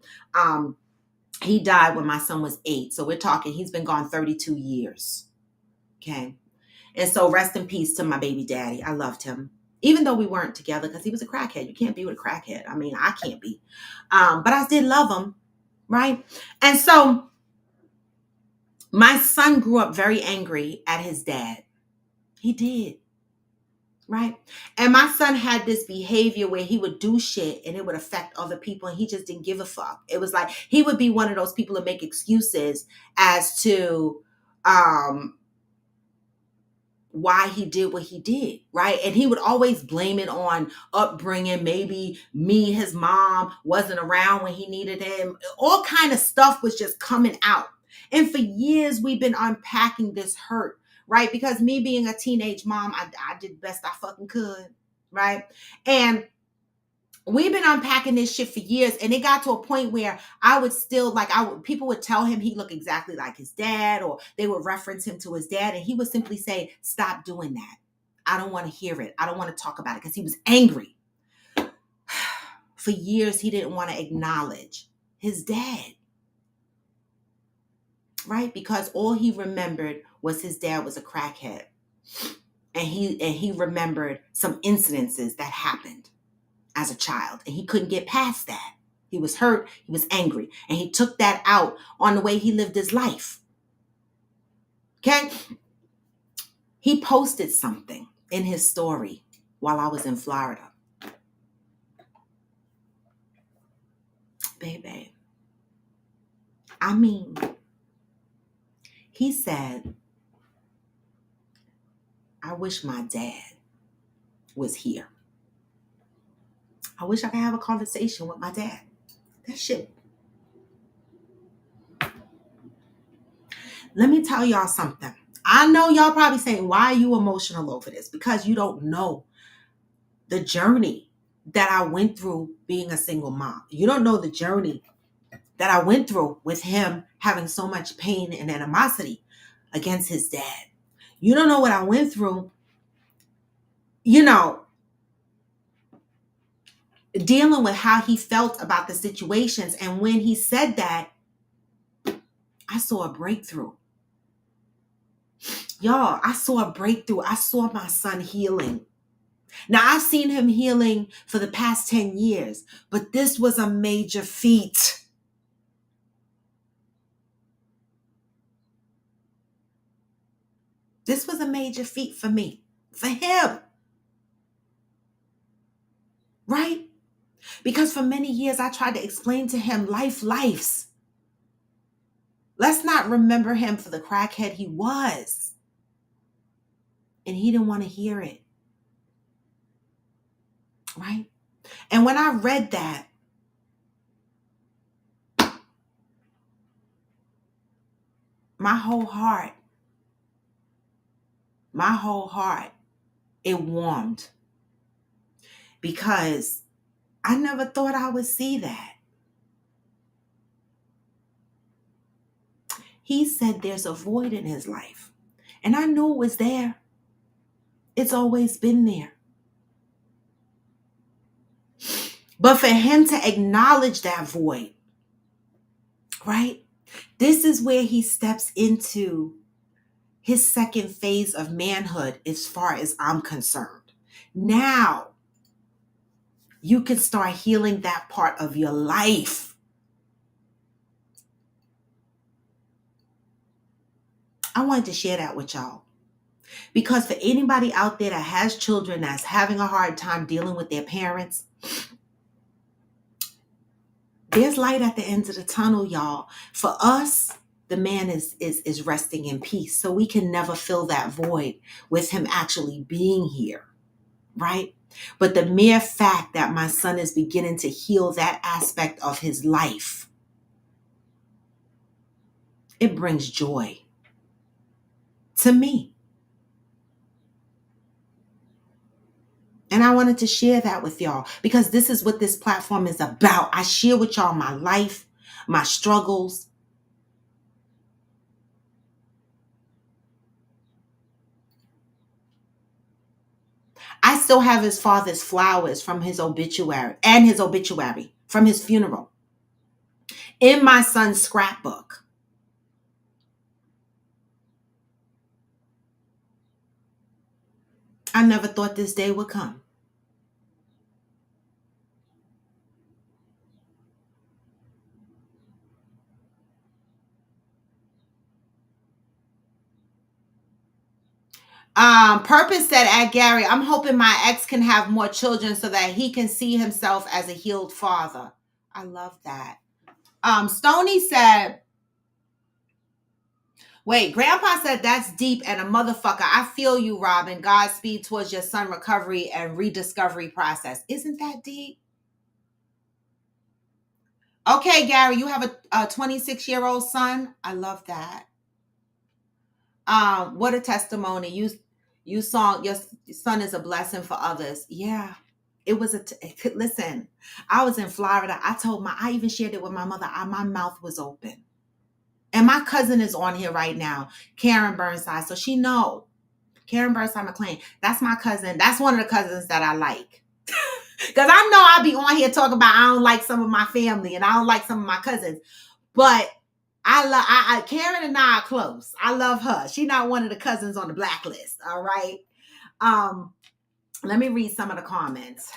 He died when my son was 8. So we're talking, he's been gone 32 years. Okay. And so rest in peace to my baby daddy. I loved him. Even though we weren't together because he was a crackhead. You can't be with a crackhead. I mean, I can't be. But I did love him. Right. And so my son grew up very angry at his dad. He did. Right. And my son had this behavior where he would do shit and it would affect other people. And he just didn't give a fuck. It was like he would be one of those people to make excuses as to why he did what he did, right? And he would always blame it on upbringing. Maybe me, his mom, wasn't around when he needed him. All kind of stuff was just coming out. And for years, we've been unpacking this hurt, right? Because me being a teenage mom, I did the best I fucking could, right? And we've been unpacking this shit for years, and it got to a point where I would still people would tell him he looked exactly like his dad, or they would reference him to his dad, and he would simply say, "Stop doing that. I don't want to hear it. I don't want to talk about it," because he was angry. For years, he didn't want to acknowledge his dad, right? Because all he remembered was his dad was a crackhead, and he remembered some incidences that happened as a child, and he couldn't get past that. He was hurt, he was angry, and he took that out on the way he lived his life. Okay? He posted something in his story while I was in Florida. Baby, I mean, he said, I wish my dad was here. I wish I could have a conversation with my dad. That shit. Let me tell y'all something. I know y'all probably saying, why are you emotional over this? Because you don't know the journey that I went through being a single mom. You don't know the journey that I went through with him having so much pain and animosity against his dad. You don't know what I went through, dealing with how he felt about the situations. And when he said that, I saw a breakthrough. Y'all, I saw a breakthrough. I saw my son healing. Now, I've seen him healing for the past 10 years, but this was a major feat. This was a major feat for me, for him. Right? Because for many years, I tried to explain to him lives. Let's not remember him for the crackhead he was. And he didn't want to hear it. Right? And when I read that, my whole heart, it warmed. Because I never thought I would see that. He said there's a void in his life. And I knew it was there. It's always been there. But for him to acknowledge that void, right? This is where he steps into his second phase of manhood as far as I'm concerned. Now, you can start healing that part of your life. I wanted to share that with y'all. Because for anybody out there that has children that's having a hard time dealing with their parents, there's light at the end of the tunnel, y'all. For us, the man is resting in peace. So we can never fill that void with him actually being here, right? But the mere fact that my son is beginning to heal that aspect of his life, it brings joy to me. And I wanted to share that with y'all because this is what this platform is about. I share with y'all my life, my struggles. I still have his father's flowers from his obituary from his funeral in my son's scrapbook. I never thought this day would come. Purpose said at Gary, I'm hoping my ex can have more children so that he can see himself as a healed father. I love that. Stony said, wait, Grandpa said that's deep and a motherfucker. I feel you, Robin. Godspeed towards your son recovery and rediscovery process. Isn't that deep? Okay, Gary, you have a 26-year-old son. I love that. What a testimony. You saw your son is a blessing for others. Yeah. It was listen, I was in Florida. I even shared it with my mother. My mouth was open. And my cousin is on here right now, Karen Burnside. So she know. Karen Burnside McLean. That's my cousin. That's one of the cousins that I like. Because I know I'll be on here talking about I don't like some of my family and I don't like some of my cousins. But Karen and I are close. I love her. She's not one of the cousins on the blacklist. All right. Let me read some of the comments.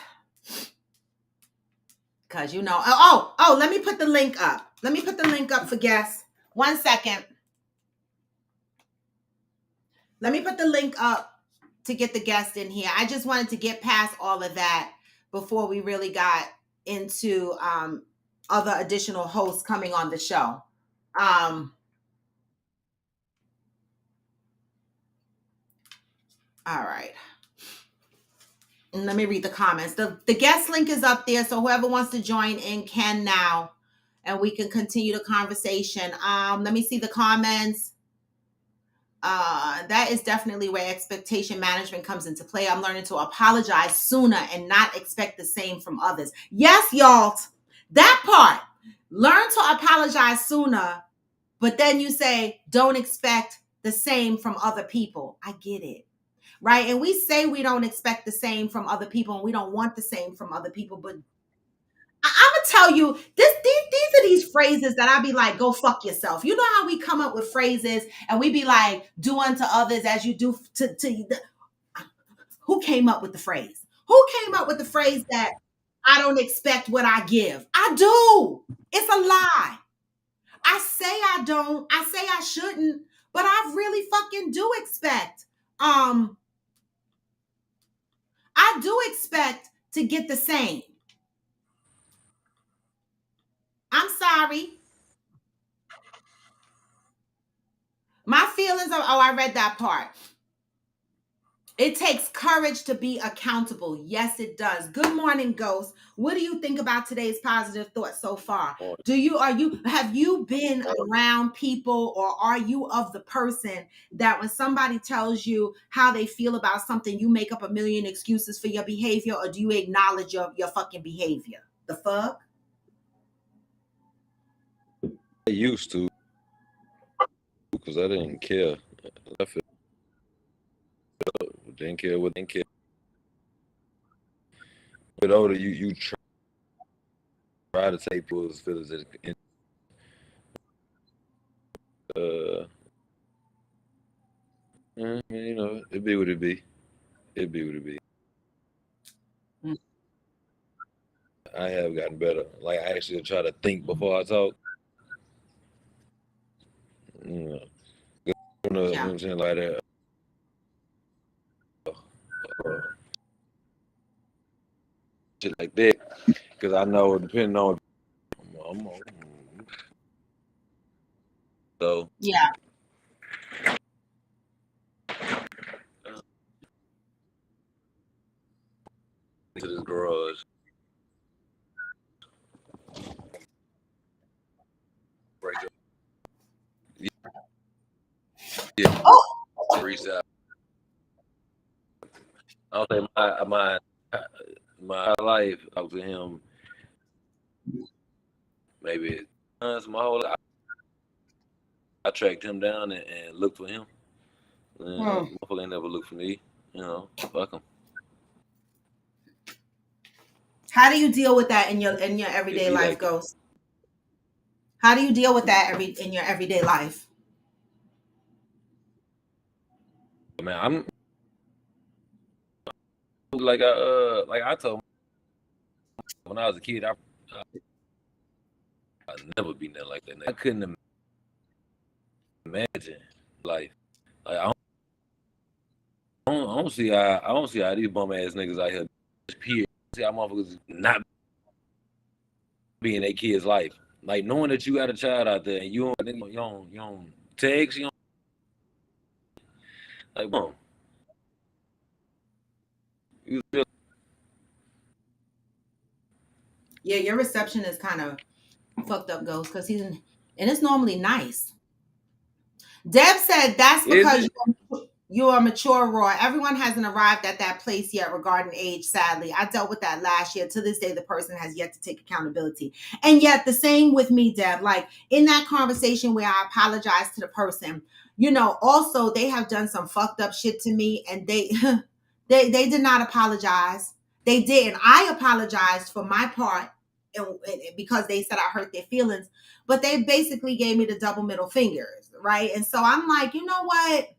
Because let me put the link up. Let me put the link up for guests. 1 second. Let me put the link up to get the guest in here. I just wanted to get past all of that before we really got into other additional hosts coming on the show. All right. And let me read the comments. The guest link is up there, so whoever wants to join in can now, and we can continue the conversation. Let me see the comments. That is definitely where expectation management comes into play. I'm learning to apologize sooner and not expect the same from others. Yes, y'all. That part. Learn to apologize sooner, but then you say, don't expect the same from other people. I get it. Right? And we say we don't expect the same from other people and we don't want the same from other people, but I'm gonna tell you, these are these phrases that I be like, go fuck yourself. You know how we come up with phrases and we be like, do unto others as you do to who came up with the phrase? Who came up with the phrase that I don't expect what I give? I do. It's a lie. I say I don't. I say I shouldn't, but I really fucking do expect. I do expect to get the same. I'm sorry. My feelings are, I read that part. It takes courage to be accountable. Yes, it does. Good morning, Ghost. What do you think about today's positive thoughts so far? Have you been around people, or are you of the person that when somebody tells you how they feel about something, you make up a million excuses for your behavior, or do you acknowledge your fucking behavior? The fuck? I used to, because I didn't care. I didn't care what didn't care. But older, you try to take people's feelings in. You know, it be what it be. It be what it be. I have gotten better. Like, I actually try to think before I talk. You know what I'm saying, like that. Shit like that, because I know depending on, so yeah. To this garage. Yeah. Oh. Reached out. I'll say my life up to him. Maybe my whole life. I tracked him down and looked for him. Motherfucker ain't never looked for me. You know, fuck him. How do you deal with that in your everyday life, like, Ghost? How do you deal with that in your everyday life? Man, I'm like I told when I was a kid, I'd never be nothing like that. I couldn't imagine life. Like I don't see how these bum ass niggas out here disappear. See how motherfuckers not be in their kid's life. Like knowing that you got a child out there and you don't text, you don't like boom. Yeah, your reception is kind of fucked up, Ghost, because and it's normally nice. Deb said that's because you're a mature, Roy. Everyone hasn't arrived at that place yet regarding age, sadly. I dealt with that last year. To this day, the person has yet to take accountability. And yet the same with me, Deb. Like in that conversation where I apologized to the person, you know, also they have done some fucked up shit to me and they did not apologize. They didn't. I apologized for my part because they said I hurt their feelings, but they basically gave me the double middle fingers, right? And so I'm like, you know what?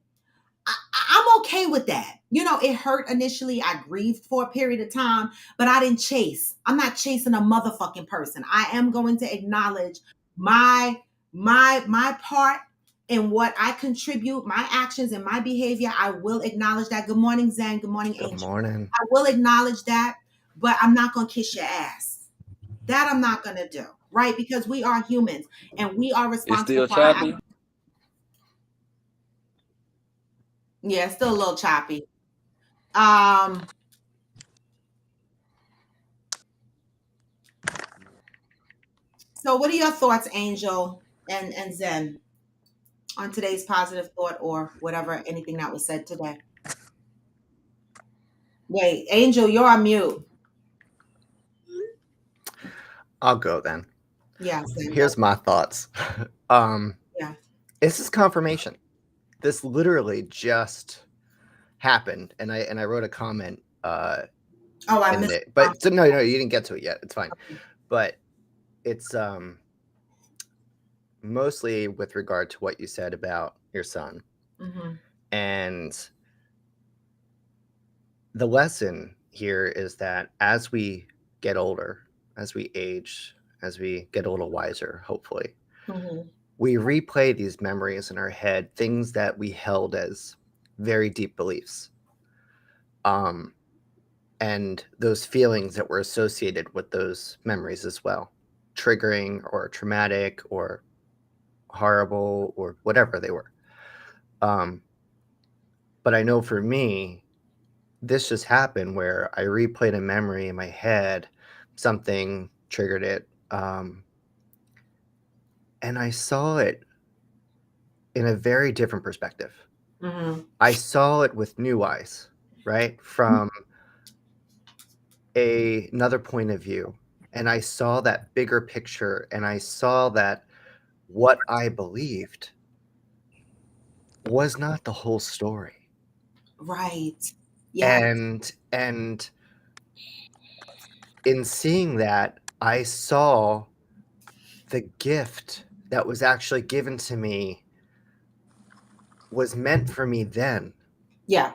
I'm okay with that. You know, it hurt initially. I grieved for a period of time, but I didn't chase. I'm not chasing a motherfucking person. I am going to acknowledge my part in what I contribute, my actions and my behavior. I will acknowledge that. Good morning, Zen. Good morning, Angel. Good morning. I will acknowledge that, but I'm not going to kiss your ass. That I'm not going to do. right? Because we are humans and we are It's responsible still for our choppy. Yeah, it's still a little choppy. Um, so what are your thoughts, Angel and Zen, on today's positive thought or whatever, anything that was said today? Wait, Angel, you're on mute. I'll go then. Yeah, Zen, Here's go. my thoughts. Yeah. This is confirmation. This literally just happened, and I wrote a comment. Oh, I In missed it, but no, you didn't get to it yet. It's fine. Okay. But it's mostly with regard to what you said about your son. Mm-hmm. And the lesson here is that as we get older, as we age, as we get a little wiser, hopefully, Mm-hmm. we replay these memories in our head, things that we held as very deep beliefs. And those feelings that were associated with those memories as well, triggering or traumatic or horrible or whatever they were. But I know for me, this just happened where I replayed a memory in my head, something triggered it, and I saw it in a very different perspective. Mm-hmm. I saw it with new eyes, right? From another point of view. And I saw that bigger picture, and I saw that what I believed was not the whole story. Right. Yeah. And in seeing that, I saw the gift that was actually given to me was meant for me then, Yeah.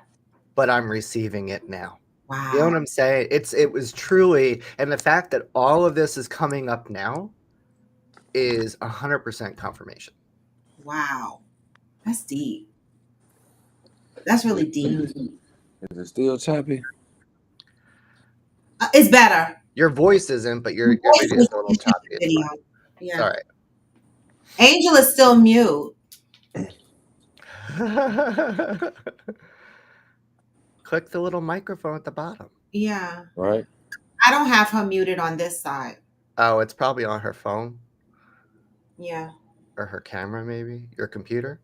but I'm receiving it now. You know Wow. what I'm saying? It was truly, and the fact that all of this is coming up now is 100% confirmation. Wow. That's deep. That's really deep. Is it still choppy? It's better. Your voice isn't, but your Voice video is is a little in the choppy. It's video. fine. It's Yeah. all right. Angel is still mute. Click the little microphone at the bottom. Yeah. Right. I don't have her muted on this side. Oh, it's probably on her phone Yeah. or her camera, maybe your computer.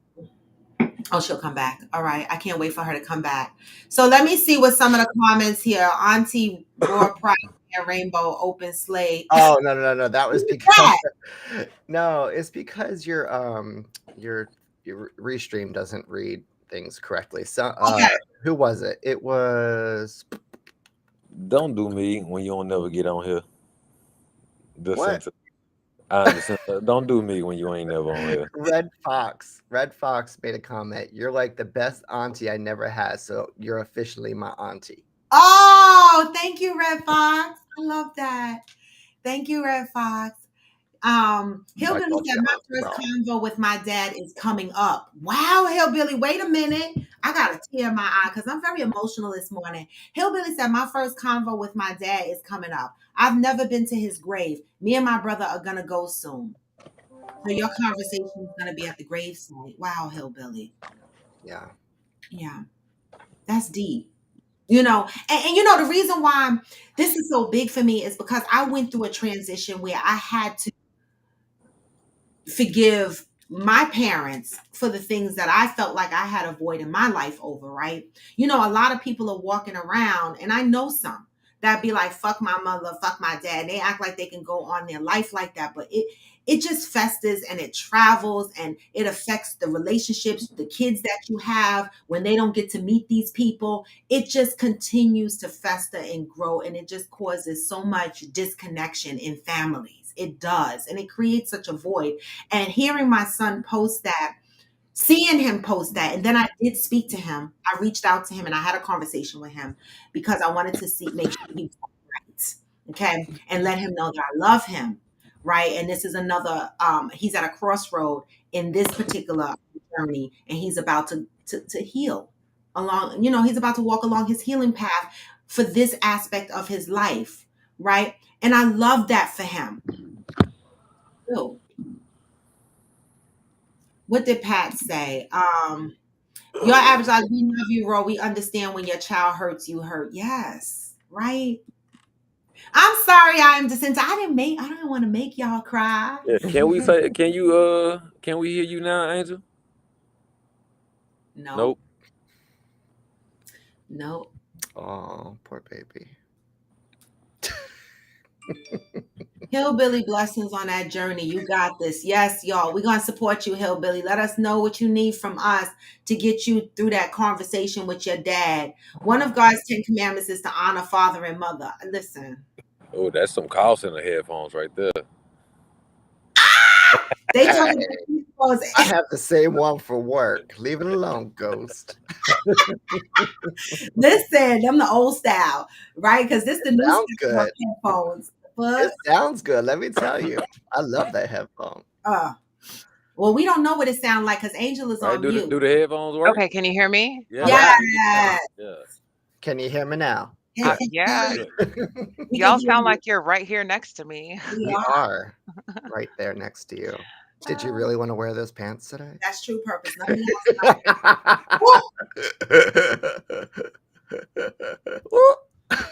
Oh, she'll come back. All right. I can't wait for her to come back. So let me see what some of the comments here. Auntie Raw Pride and Rainbow Open Slate. Oh no! That was because no, it's because your restream doesn't read things correctly. So Okay. who was it? It was Don't do me when you don't never get on here. what? I understand. Don't do me when you ain't never on here. Red Fox. Red Fox made a comment. You're like the best auntie I never had, so you're officially my auntie. Oh, thank you, Red Fox. I love that. Thank you, Red Fox. Hillbilly said my first convo with my dad is coming up. Wow, Hillbilly, wait a minute. I got a tear in my eye because I'm very emotional this morning. Hillbilly said my first convo with my dad is coming up. I've never been to his grave. Me and my brother are gonna go soon. So your conversation is gonna be at the gravesite. Wow, Hillbilly. Yeah. Yeah. That's deep. You know, and you know the reason why this is so big for me is because I went through a transition where I had to forgive my parents for the things that I felt like I had avoided my life over, right? You know, a lot of people are walking around, and I know some that be like, fuck my mother, fuck my dad. They act like they can go on their life like that, but it just festers and it travels and it affects the relationships, the kids that you have when they don't get to meet these people. It just continues to fester and grow, and it just causes so much disconnection in families. It does, and it creates such a void. And hearing my son post that, seeing him post that, and then I did speak to him. I reached out to him and I had a conversation with him because I wanted to make sure he was right, okay, and let him know that I love him, right? And this is another. He's at a crossroad in this particular journey, and he's about to heal along. You know, he's about to walk along his healing path for this aspect of his life, right? And I love that for him. do. What did Pat say? Your average like we love you, Ro. We understand when your child hurts, you hurt. Yes, right. I'm sorry, I am Jacinta. I don't want to make y'all cry. Yeah, can we say? Can we hear you now, Angel? No, Nope. no. Oh, poor baby. Hillbilly, blessings on that journey. You got this. Yes, y'all. We're gonna support you, Hillbilly. Let us know what you need from us to get you through that conversation with your dad. One of God's 10 commandments is to honor father and mother. Listen. Oh, that's some call center headphones right there. They told me I have the same one for work. Leave it alone, Ghost. listen, I'm the old style, right? Because this the new Sounds style of good. headphones. It But sounds good. Let me tell you. I love that headphone. well, we don't know what it sounds like because Angel is Right? on Do mute. the headphones work? Okay, can you hear me? Yeah. Yes. Yeah. Can you hear me now? Yeah. We Y'all can hear sound you. like you're right here next to me. We We are. are right there next to you. Did you really want to wear those pants today? That's true purpose. Nothing else.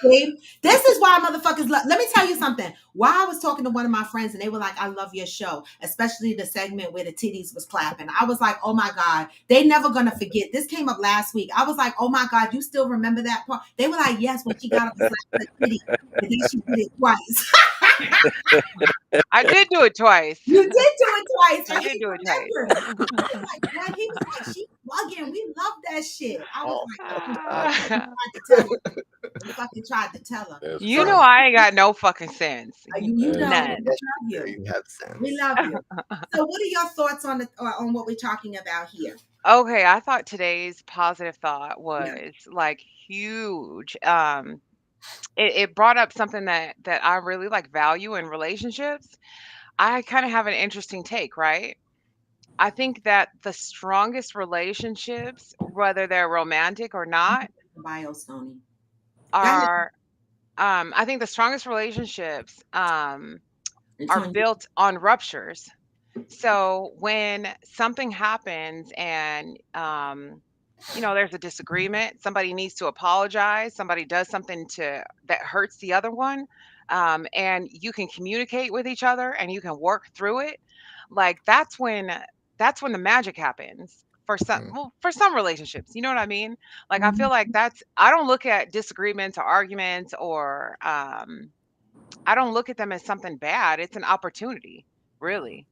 See? This is why motherfuckers love. Let me tell you something. While I was talking to one of my friends and they were like, I love your show, especially the segment where the titties was clapping. I was like, oh my God, they never gonna forget. This came up last week. I was like, oh my God, you still remember that part? They were like, yes, when she got up and slapped the titty. And then she did it twice. I did do it twice. You did do it twice. I and did he do it twice. remembered. I was like, what? He was like, she bugging. We love that shit. I was like, fucking tried to tell her. That's You funny. know I ain't got no fucking sense. You know, None. we love you. You have sense. We love you. So, what are your thoughts on what we're talking about here? Okay, I thought today's positive thought was like huge. It brought up something that I really like value in relationships. I kind of have an interesting take, right? I think that the strongest relationships, whether they're romantic or not, Bio Stoney. are I think the strongest relationships are built on ruptures. So when something happens and there's a disagreement, somebody needs to apologize, somebody does something that hurts the other one, and you can communicate with each other and you can work through it. Like that's when the magic happens for some relationships. You know what I mean? Like I feel like I don't look at disagreements or arguments or I don't look at them as something bad. It's an opportunity, really.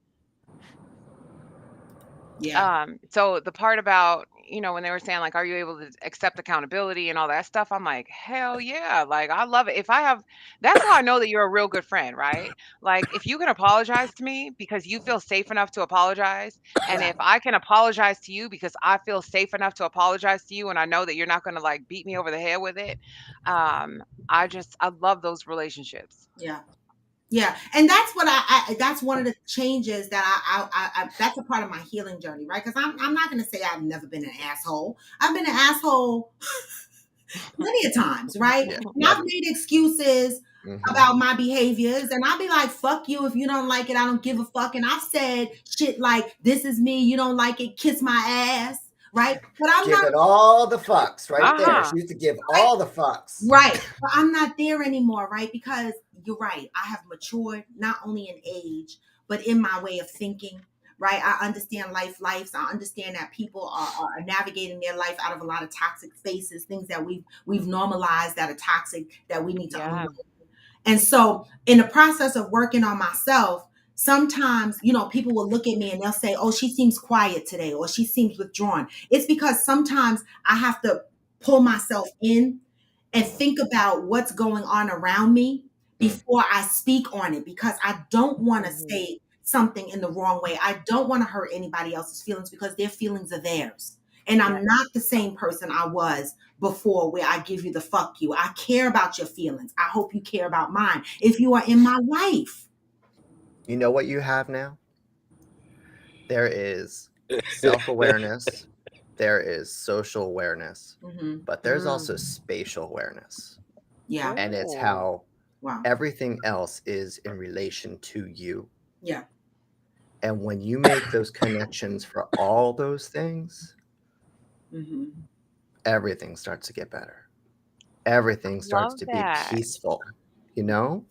Yeah. So the part about, when they were saying like, are you able to accept accountability and all that stuff? I'm like, hell yeah. Like, I love it. That's how I know that you're a real good friend, right? Like, if you can apologize to me because you feel safe enough to apologize, and if I can apologize to you because I feel safe enough to apologize to you, and I know that you're not going to like beat me over the head with it. I love those relationships. Yeah. Yeah, and that's what that's one of the changes that I that's a part of my healing journey, right? Because I'm not going to say I've never been an asshole. I've been an asshole plenty of times, right? Yeah. And I've made excuses about my behaviors, and I'll be like, "Fuck you! If you don't like it, I don't give a fuck." And I've said shit like, "This is me. You don't like it? Kiss my ass." Right, but I'm Give not it all the fucks right there. She used to give all the fucks. Right, but I'm not there anymore, right? Because you're right. I have matured not only in age, but in my way of thinking. Right, I understand lives. I understand that people are navigating their life out of a lot of toxic spaces, things that we've normalized that are toxic that we need to unlearn. And so, in the process of working on myself, sometimes, people will look at me and they'll say, oh, she seems quiet today, or she seems withdrawn. It's because sometimes I have to pull myself in and think about what's going on around me before I speak on it, because I don't want to say something in the wrong way. I don't want to hurt anybody else's feelings because their feelings are theirs. And I'm not the same person I was before, where I give you the fuck you. I care about your feelings. I hope you care about mine if you are in my life. You know what you have now? There is self-awareness. There is social awareness. But there's also spatial awareness. Yeah. And it's how everything else is in relation to you. Yeah. And when you make those connections for all those things, everything starts to get better. Everything starts Love to be that. peaceful, you know?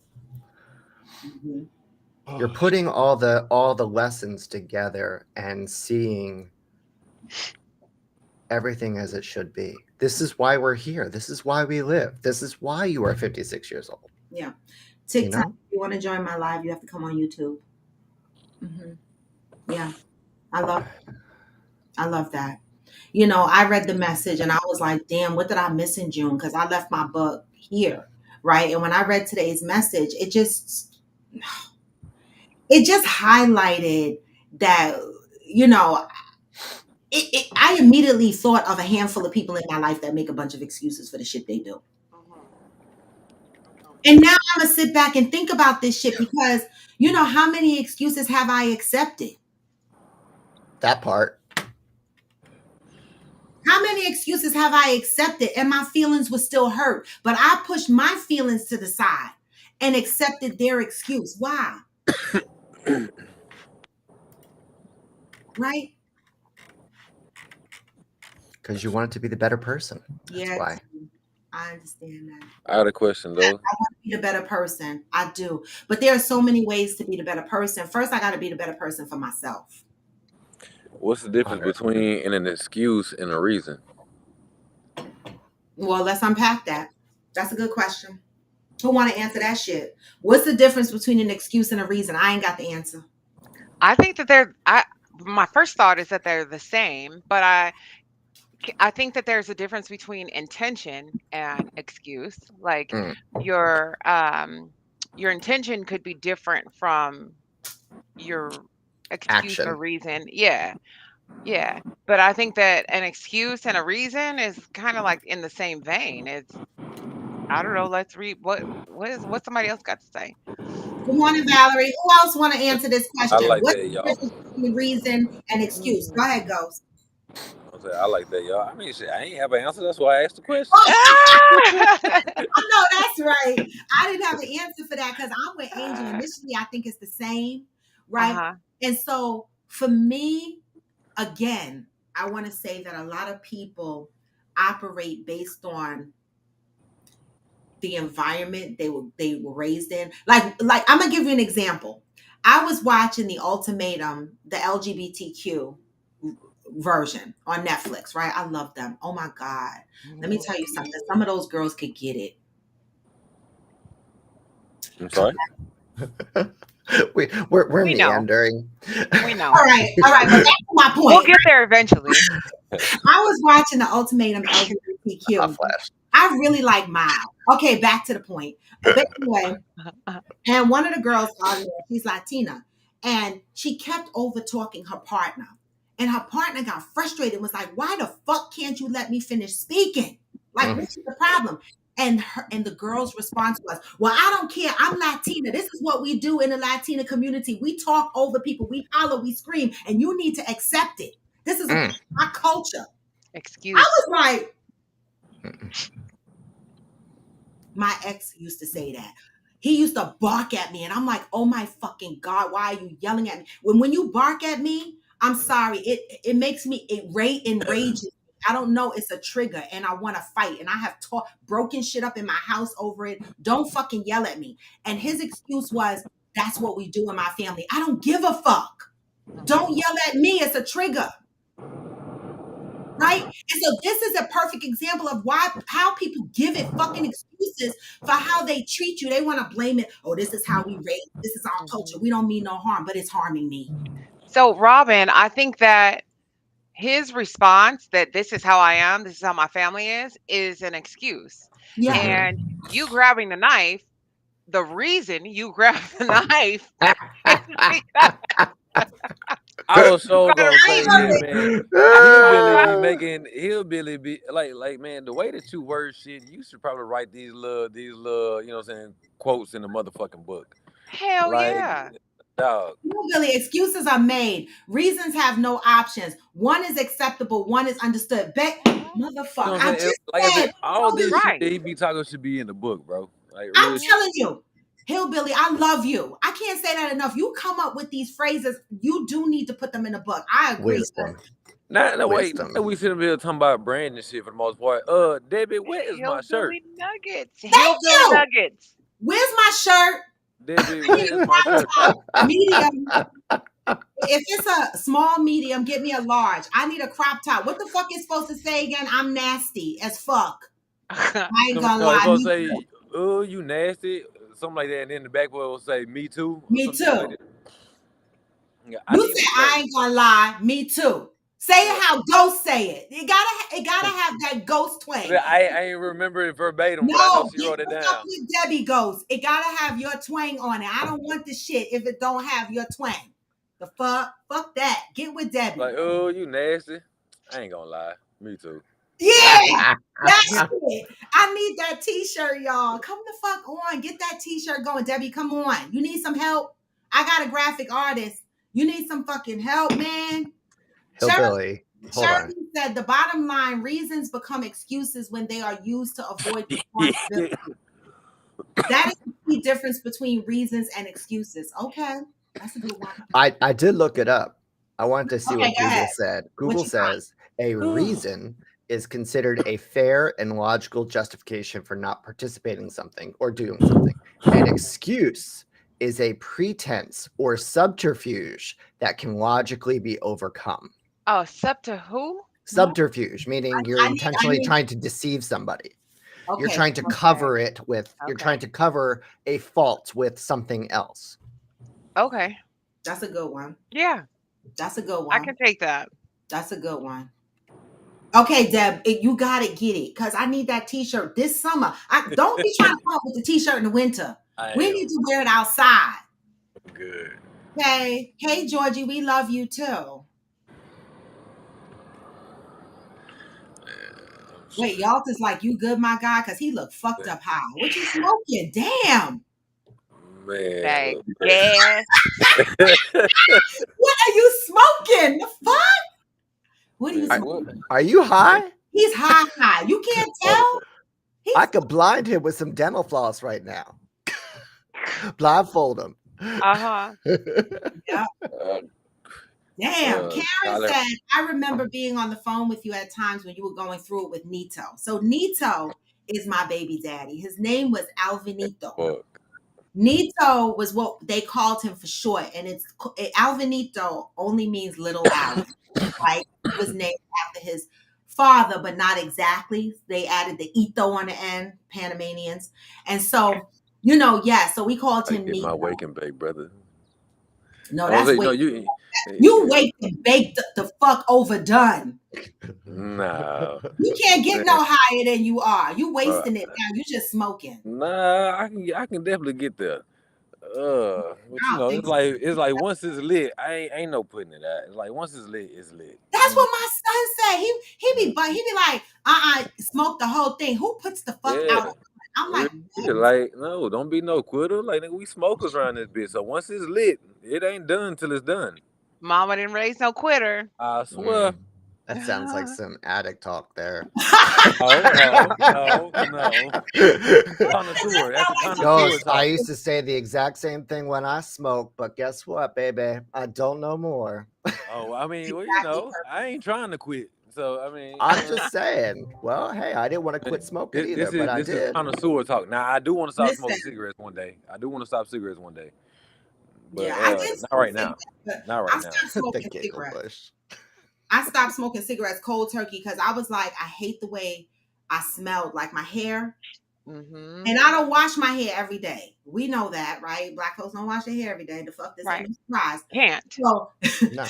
You're putting all the lessons together and seeing everything as it should be. This is why we're here. This is why we live. This is why you are 56 years old. Yeah. TikTok, know? if you want to join my live, you have to come on YouTube. Yeah. I love that. You know, I read the message and I was like, damn, what did I miss in June? Because I left my book here, right? And when I read today's message, it just highlighted that, you know, I immediately thought of a handful of people in my life that make a bunch of excuses for the shit they do. And now I'm going to sit back and think about this shit because, you know, how many excuses have I accepted? That part. How many excuses have I accepted and my feelings were still hurt? But I pushed my feelings to the side and accepted their excuse. Why? Right? Because you want it to be the better person. That's why. I understand that. I had a question though. I want to be the better person. I do. But there are so many ways to be the better person. First, I got to be the better person for myself. What's the difference between an excuse and a reason? Well, let's unpack that. That's a good question. Who want to answer that shit? What's the difference between an excuse and a reason? I ain't got the answer. I think that my first thought is that they're the same, but I think that there's a difference between intention and excuse. Like your intention could be different from your excuse Action. or reason. Yeah. But I think that an excuse and a reason is kind of like in the same vein. It's, I don't know. Let's read what somebody else got to say. Good morning, Valerie. Who else want to answer this question? I like What's that, the y'all. difference between reason and excuse? Go ahead, Ghost. I like that, y'all. I mean, shit, I ain't have an answer. That's why I asked the question. No, that's right. I didn't have an answer for that because I'm with Angel. Initially, I think it's the same, right? And so for me, again, I want to say that a lot of people operate based on the environment they were raised in. Like I'm gonna give you an example. I was watching The Ultimatum, the LGBTQ version on Netflix, right? I love them. Oh my God. Let me tell you something. Some of those girls could get it. I'm sorry? We're meandering. We know. All right. But that's my point. We'll get there eventually. I was watching The Ultimatum LGBTQ. I really like Miles. Okay, back to the point. But anyway, and one of the girls on there, she's Latina, and she kept over talking her partner. And her partner got frustrated and was like, why the fuck can't you let me finish speaking? Like, what's the problem? And the girl's response was, well, I don't care. I'm Latina. This is what we do in the Latina community. We talk over people. We holler, we scream, and you need to accept it. This is my culture. Excuse. I was like, my ex used to say that. He used to bark at me, and I'm like, oh my fucking God, why are you yelling at me? When you bark at me, I'm sorry. It makes me enrages me. I don't know. It's a trigger, and I want to fight. And I have broken shit up in my house over it. Don't fucking yell at me. And his excuse was, that's what we do in my family. I don't give a fuck. Don't yell at me. It's a trigger. Right? And so this is a perfect example of how people give it fucking excuses for how they treat you. They want to blame it. Oh, this is how we raise. This is our culture. We don't mean no harm, but it's harming me. So, Robin, I think that his response that this is how I am, this is how my family is an excuse. Yeah. And you grabbing the knife, the reason you grab the knife I was so gonna say this, man. Hillbilly be like, man, the way that you word shit, you should probably write these little, you know what I'm saying, quotes in the motherfucking book. Hell yeah. Dog. Really, excuses are made. Reasons have no options. One is acceptable. One is understood. Motherfucker. You know all this shit that he be talking should be in the book, bro. Like, I'm telling you. Hillbilly, I love you. I can't say that enough. You come up with these phrases. You do need to put them in a book. I agree. Wisdom. No, wait. Wisdom. We sitting here talking about brand and shit for the most part. Debbie, where is my shirt? Hillbilly nuggets. Thank Hillbilly you. nuggets. Where's my shirt? Debbie, where is my shirt? Medium. If it's a small medium, get me a large. I need a crop top. What the fuck is supposed to say again? I'm nasty as fuck. I ain't gonna No, it's lie. supposed to say, "Oh, you nasty," something like that, and then the back boy will say, "Me too." or Me something too. like that. Yeah, I You need say my I shirt. ain't gonna lie. Me too. Say it how Ghost say it. It gotta have that Ghost twang. I ain't remember it verbatim, but I know No, she wrote it get up down. with Debbie Ghost. It gotta have your twang on it. I don't want the shit if it don't have your twang. The fuck that. Get with Debbie. Like, oh, you nasty. I ain't gonna lie. Me too. Yeah, that's it. I need that t-shirt, y'all. Come the fuck on. Get that t-shirt going. Debbie, come on. You need some help? I got a graphic artist. You need some fucking help, man. Hillbilly. Hold on. Shirley said the bottom line, reasons become excuses when they are used to avoid responsibility. That is the key difference between reasons and excuses. Okay. That's a good one. I did look it up. I wanted to see Okay, what go Google ahead. said. What Google you got? says a reason is considered a fair and logical justification for not participating in something or doing something. An excuse is a pretense or subterfuge that can logically be overcome. Oh, who? Subterfuge, meaning you're I intentionally need- trying to deceive somebody. Okay. You're trying to cover it with, you're Okay. trying to cover a fault with something else. Okay. That's a good one. Yeah, That's a good one. I can take that. That's a good one. Okay, Deb, you gotta get it because I need that t-shirt this summer. Don't be trying to come up with the t-shirt in the winter. We need to wear it outside. Good. Okay. Hey, Georgie, we love you too. Wait, y'all just like, you good, my guy? Because he looked fucked up high. What you smoking? Damn. Man. Like, gas. What are you smoking? The fuck? What are you smoking? Are you high? He's high. You can't tell? I could blind him with some dental floss right now. Blindfold him. Uh-huh. Damn. Karen Tyler. said, I remember being on the phone with you at times when you were going through it with Nito. So Nito is my baby daddy. His name was Alvinito. Fuck. Nito was what they called him for short, and Alvinito only means little Alvin. Like, it was named after his father, but not exactly. They added the Ito on the end, Panamanians, and so so we called I him get Nito. my wake and bake, brother. No, that's no, you you wake and bake the fuck overdone. Nah. You can't get no higher than you are. You wasting it now. You just smoking. Nah, I can definitely get there. But it's like once it's lit, I ain't no putting it out. It's like once it's lit, it's lit. That's what my son said. He be like, smoke the whole thing. Who puts the fuck out? I'm like, no, don't be no quitter. Like, nigga, we smokers around this bitch. So once it's lit, it ain't done till it's done. Mama didn't raise no quitter. I swear. That sounds like some addict talk there. No. Connoisseur. That's a connoisseur Ghost, talk. I used to say the exact same thing when I smoked, but guess what, baby? I don't know more. Oh, I mean, I ain't trying to quit. So, I mean, I'm just saying. Well, hey, I didn't want to quit smoking either, but I This is did. connoisseur talk. Now, I do want to stop Listen. smoking cigarettes one day. But Yeah, I did not right now. Not right I now. stopped smoking The giggle cigarettes. bush. I stopped smoking cigarettes cold turkey because I was like, I hate the way I smelled, like my hair. Mm-hmm. And I don't wash my hair every day. We know that, right? Black folks don't wash their hair every day. The fuck, this ain't no surprise. Can't. So No.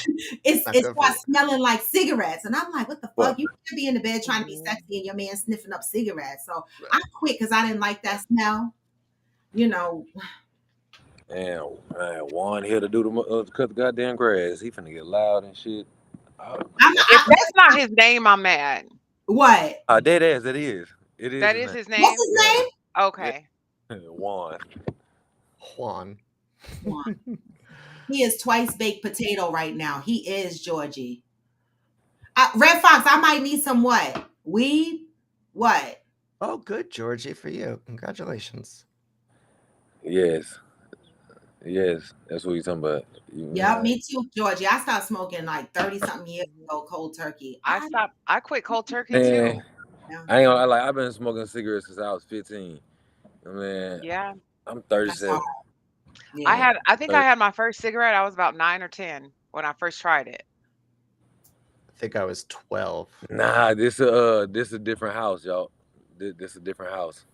it Not good for starts you. smelling like cigarettes. And I'm like, what the Well- fuck? You can't be in the bed trying to be sexy and your man sniffing up cigarettes. So I quit because I didn't like that smell. And Juan here to do cut the goddamn grass. He finna get loud and shit. If that's not his name, I'm mad. What? Dead ass, it is. It is. That is his name? What's his name? Okay. Juan. Juan. He is twice baked potato right now. He is Georgie. Red Fox, I might need some what? Weed? What? Oh, good, Georgie, for you. Congratulations. Yes. Yes. That's what you're talking about. Yeah, me too, Georgie. I stopped smoking like 30 something years ago, cold turkey. I quit cold turkey Man, too. Yeah, I ain't gonna, I've been smoking cigarettes since I was 15. Man, Yeah. I'm that's 37. hard. Yeah. I think I had my first cigarette, I was about 9 or 10 when I first tried it. I think I was 12. Nah, this a different house, y'all. This a different house.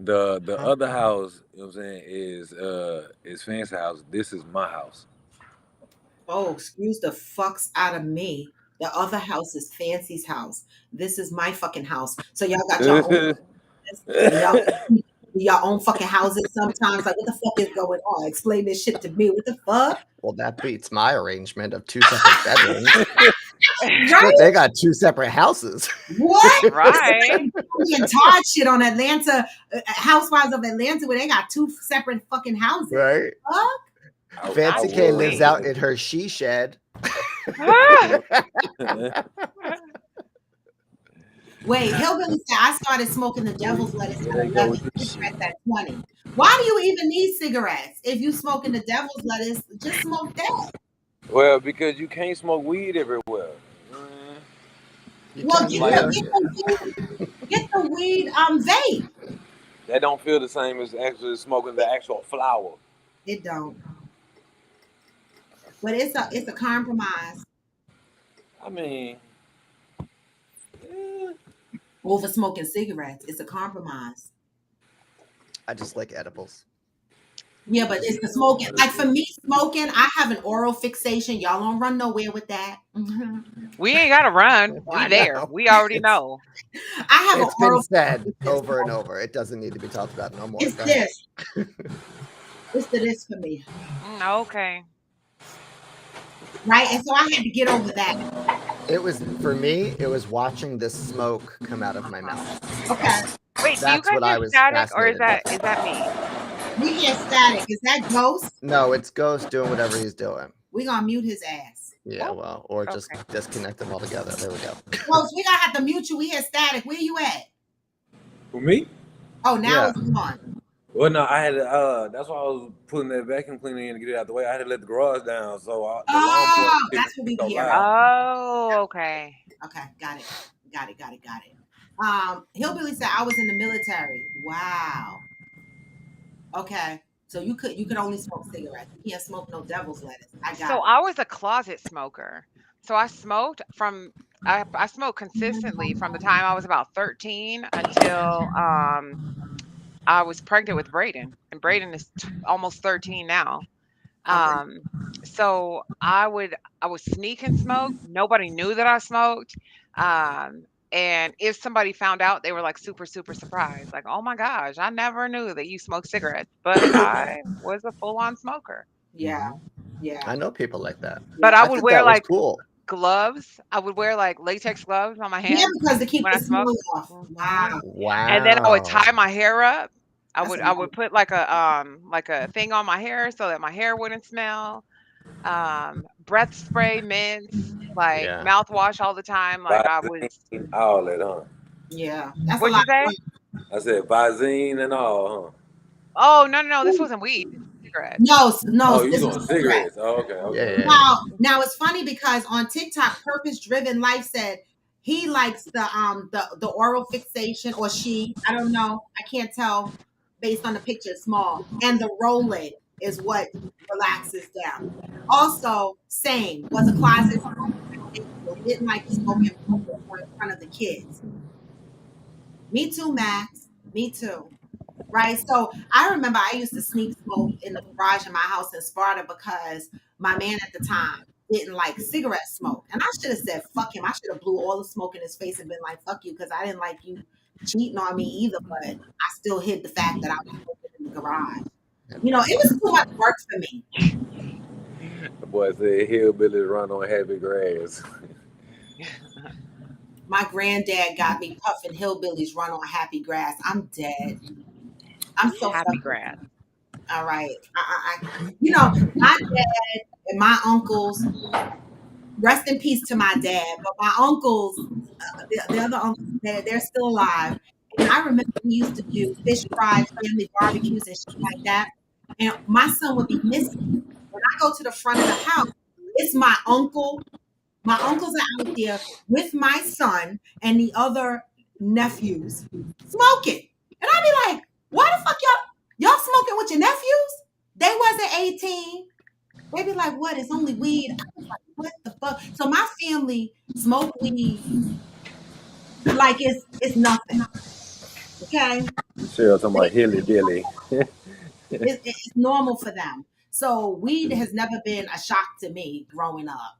The Huh? other house, you know what I'm saying, is Fan's house. This is my house. Oh, excuse the fucks out of me. The other house is Fancy's house. This is my fucking house. So y'all got your own and y'all your own fucking houses sometimes. Like, what the fuck is going on? Explain this shit to me. What the fuck? Well, that beats my arrangement of 2 separate bedrooms. Right? They got 2 separate houses. What? Right. And Todd shit on Atlanta, Housewives of Atlanta, where they got 2 separate fucking houses. Right? Fuck? Fancy I K would. lives out in her she shed. Wait, Hillbilly said I started smoking the devil's lettuce There at they go 11, with this cigarettes at 20. Why do you even need cigarettes? If you smoking the devil's lettuce, just smoke that. Well, because you can't smoke weed everywhere. You Well, can get Like- the weed vape. That don't feel the same as actually smoking the actual flower. It don't. But it's a compromise I mean, eh, over smoking cigarettes. It's a compromise. I just like edibles. Yeah, but it's the smoking. Like for me, smoking, I have an oral fixation. Y'all don't run nowhere with that. We ain't gotta run. I We there. know. We already It's- know. I have It's an been oral. said over and over. It doesn't need to be talked about no more. It's Go ahead. this. It's this for me, Okay. right? And so I had to get over that. It was, for me, it was watching the smoke come out of my mouth. Okay, Wait, do you That's guys what I hear was static or is fascinated that me? we hear static. Is that Ghost? No, it's Ghost doing whatever he's doing. We gonna mute his ass. Yeah, Oh, well, or just okay. disconnect them altogether. There we go. Ghost, we gonna have to mute you. We hear static. Where you at? for me? Oh, now Yeah. it's on. Well, no, I had to, that's why I was putting that vacuum cleaner in to get it out the way. I had to let the garage down, so the lawnmower Oh, didn't that's what we so hear. loud. Oh, okay. Okay, got it. Hillbilly said I was in the military. Wow. Okay, so you could only smoke cigarettes. You can't smoke no devil's lettuce. I got So it. I was a closet smoker. So I smoked I smoked consistently from the time I was about 13 until I was pregnant with Braden, and Braden is almost 13 now. Okay. So I would sneak and smoke. Nobody knew that I smoked. And if somebody found out, they were like super, super surprised. Like, oh my gosh, I never knew that you smoked cigarettes. But I was a full on smoker. Yeah. Yeah. I know people like that. But I I would think wear that was like cool. gloves. I would wear like latex gloves on my Yeah, hands because to keep when I the smell smoked. off. Wow. Wow. And then I would tie my hair up. I That's would amazing. put like a thing on my hair so that my hair wouldn't smell. Breath spray, mints, like Yeah. mouthwash all the time. Like I was. Visine, all that, huh? Yeah. That's What'd a you lot. say? I said Visine and all, huh? Oh no! This wasn't weed. This was cigarettes. No. Oh, you this doing is cigarettes? Oh, okay. Yeah. Now it's funny because on TikTok, Purpose Driven Life said he likes the oral fixation, or she, I don't know, I can't tell based on the picture, it's small, and the rolling is what relaxes down. Also, same, was a closet smoker, didn't like smoking in front of the kids. Me too, Max. Me too. Right. So I remember I used to sneak smoke in the garage in my house in Sparta because my man at the time didn't like cigarette smoke. And I should have said, fuck him. I should have blew all the smoke in his face and been like, fuck you, because I didn't like you cheating on me either. But I still hid the fact that I was smoking in the garage. You know, it was too much work for me. The boy said hillbillies run on happy grass. My granddad got me puffing hillbillies run on happy grass. I'm dead. I'm so Happy fucking grass. all right. You know, my dad and my uncles, rest in peace to my dad, but my uncles, the other uncles, they're still alive. And I remember we used to do fish fries, family barbecues, and shit like that. And my son would be missing. When I go to the front of the house, it's my uncle. My uncles are out there with my son and the other nephews smoking. And I'd be like, why the fuck y'all smoking with your nephews? They wasn't 18. They be like, what? It's only weed. I was like, what the fuck? So my family smoke weed like it's nothing. Okay? Cheryl talking about hilly dilly. It's normal for them. So weed has never been a shock to me growing up.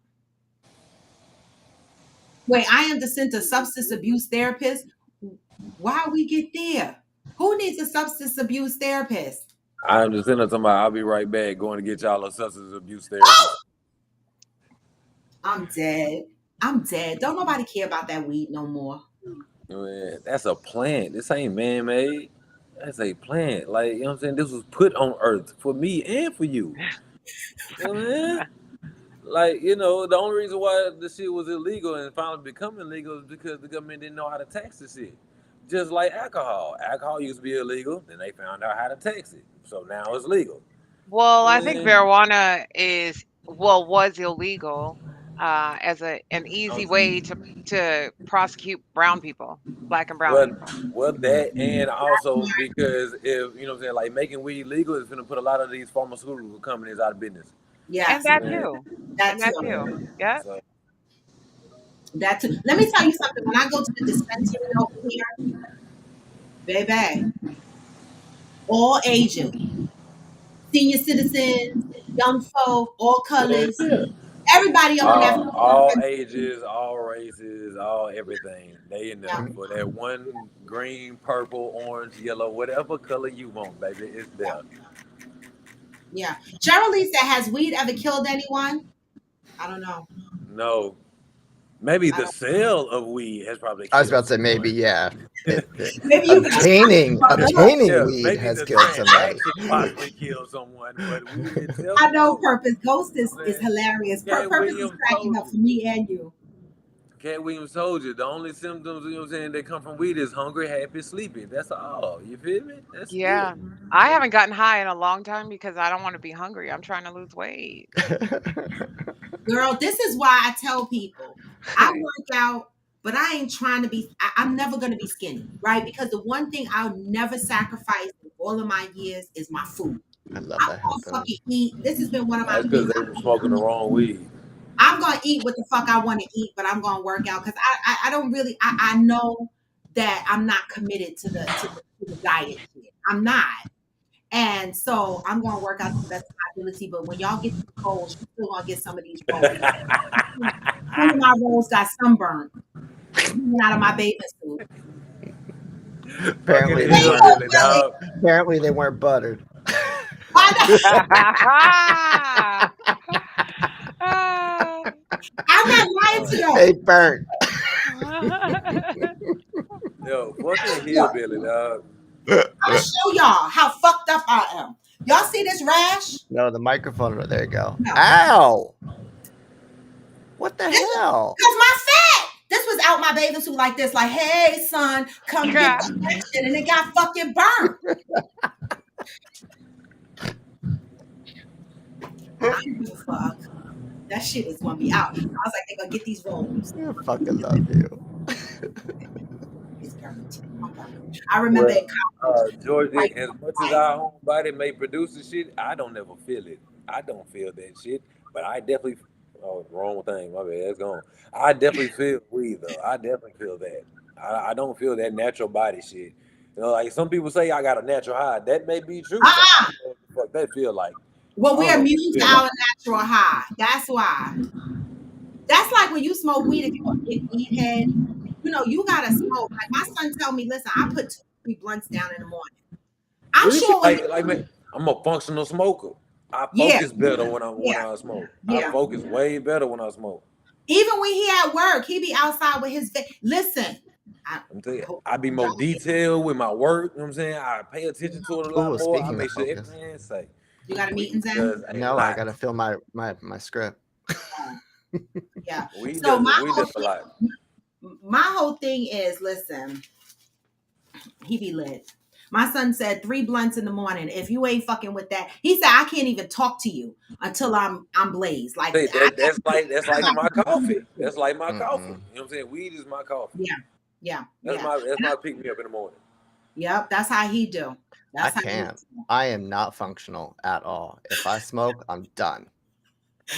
Wait, I am the center substance abuse therapist. Why we get there? Who needs a substance abuse therapist? I'm just talking about I'll be right back going to get y'all a substance abuse therapist. I'm dead. I'm dead. Don't nobody care about that weed no more. Man, that's a plant. This ain't man-made. That's a plant. Like, you know what I'm saying? This was put on earth for me and for you. You know what I mean? Like, you know, the only reason why the shit was illegal and finally becoming legal is because the government didn't know how to tax the shit. Just like alcohol. Alcohol used to be illegal, then they found out how to tax it. So now it's legal. Well, I think Yeah. marijuana was illegal as an easy way to prosecute brown people, black and brown people. Well, that and also because if you know what I'm saying, like making weed legal is gonna put a lot of these pharmaceutical companies out of business. Yes. And that Yeah. too. That And that too. too. Yeah. So, That too. Let me tell you something. When I go to the dispensary over here, baby, all ages, senior citizens, young folk, all colors, everybody up in that. all ages, all races, all everything. They in there for that one green, purple, orange, yellow, whatever color you want, baby. It's there. Yeah. Cheryl said, has weed ever killed anyone? I don't know. No. Maybe the sale of weed has probably killed I was about to say someone. maybe, yeah. Maybe you Obtaining Yeah, weed maybe has the killed somebody. transaction possibly killed someone, but weed itself. I know no. Purpose Ghost is Man, hilarious. Cat Purpose is Williams cracking told up for me and you. Cat Williams told you the only symptoms, you know what I'm saying, that come from weed is hungry, happy, sleepy. That's all. You feel me? That's Yeah. it. I haven't gotten high in a long time because I don't want to be hungry. I'm trying to lose weight. Girl, this is why I tell people I work out, but I ain't trying to be, I'm never going to be skinny, right? Because the one thing I'll never sacrifice in all of my years is my food. I love I'm that. going to fucking eat. This has been one of my That's because things. they were smoking the wrong weed. I'm going to eat what the fuck I want to eat, but I'm going to work out because I don't really, I know that I'm not committed to the diet shit. I'm not. And so I'm going to work out to the best of my ability. But when y'all get these rolls, you're still going to get some of these rolls. Some of my rolls got sunburned coming out of my bathing suit. Apparently, Fucking hell, really, dog. apparently they weren't buttered. I'm not lying to y'all. They burnt. Yo, fucking hillbilly, dog. I'll show y'all how fucked up I am. Y'all see this rash? No, the microphone. There you go. No. Ow! What the hell? Because my fat. This was out my bathing suit like this, like, hey, son, come get that shit. And it got fucking burnt. I don't give a fuck. That shit is gonna be out. I was like, they're gonna get these rolls. I fucking love you. It's burnt. I remember in college. Georgia, as much as our homebody may produce the shit, I don't ever feel it. I don't feel that shit. But I definitely, wrong thing, my bad, it's gone. I definitely feel weed though. I definitely feel that. I don't feel that natural body shit. You know, like some people say I got a natural high. That may be true. I don't know what the fuck that feel like. Well, we are immune to our natural high. That's why. That's like when you smoke weed, if you want to get weed head, you know, you gotta smoke. Like my son tell me, listen, I put 2-3 blunts down in the morning. I'm sure like man, I'm a functional smoker. I focus better when I smoke. I focus way better when I smoke. Even when he at work, he be outside with his listen. I'm telling you, I be more detailed with my work. You know what I'm saying? I pay attention to it a lot more. I make sure everything say. You got a meeting, Zan? No, I gotta fill my script. Yeah. We so my whole thing is, listen, He be lit. My son said 3 blunts in the morning. If you ain't fucking with that, he said I can't even talk to you until I'm blazed. Like Hey, that's like my coffee. Yeah, That's like my coffee. You Mm-mm. know what I'm saying? Weed is my coffee. yeah. That's my pick me up in the morning. Yep, that's how he do. That's I how can't. he do. I am not functional at all. If I smoke, I'm done.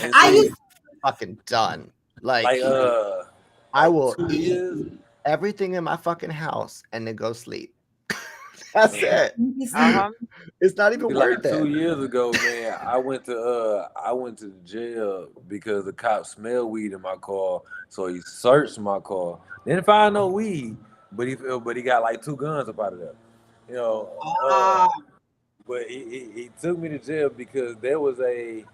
And I see, used Fucking done. Like like I will 2 eat years. everything in my fucking house and then go sleep. That's it. Uh-huh. It's not even Like worth 2 it. years ago, man, I went to jail because the cop smelled weed in my car, so he searched my car. Didn't find no weed, but he got like 2 guns up out of there. You know, uh, but he took me to jail because there was a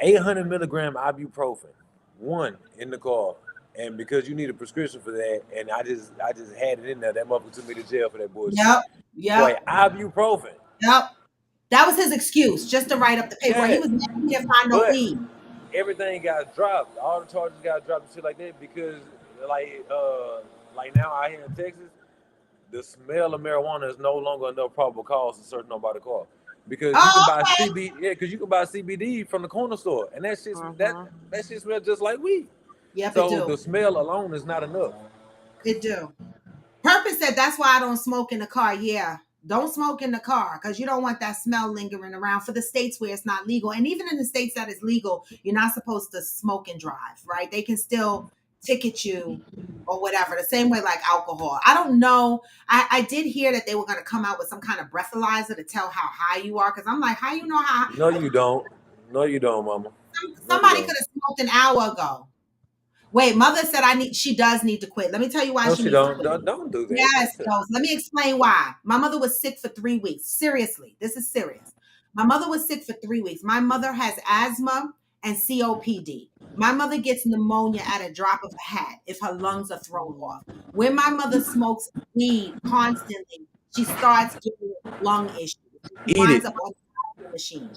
800 milligram ibuprofen, one in the car, and because you need a prescription for that, and I just had it in there. That motherfucker took me to jail for that bullshit. yep. Boy, ibuprofen. Yep. That was his excuse, just to write up the paper. He Yeah, was mad he didn't find no but weed. everything got dropped. All the charges got dropped and shit like that because like now out here in Texas, the smell of marijuana is no longer enough probable cause to search nobody's car. Because you can Oh, buy okay. because you can buy CBD from the corner store, and that shit smells just like weed. Yep, it So do. the smell alone is not enough. It do. Purpose said that's why I don't smoke in the car. Yeah. Don't smoke in the car because you don't want that smell lingering around for the states where it's not legal. And even in the states that is legal, you're not supposed to smoke and drive, right? They can still ticket you or whatever, the same way like alcohol. I don't know. I did hear that they were going to come out with some kind of breathalyzer to tell how high you are because I'm like, how you know how? No, you don't. No, you don't, mama. Somebody don't. could have smoked an hour ago. Wait, mother said she does need to quit. Let me tell you why No, she she needs to don't. quit. Don't do that. Yes, no. Let me explain why. My mother was sick for 3 weeks. Seriously, this is serious. My mother was sick for 3 weeks. My mother has asthma and COPD. My mother gets pneumonia at a drop of a hat if her lungs are thrown off. When my mother smokes weed constantly, she starts getting lung issues. She Eat winds it. up on the machine.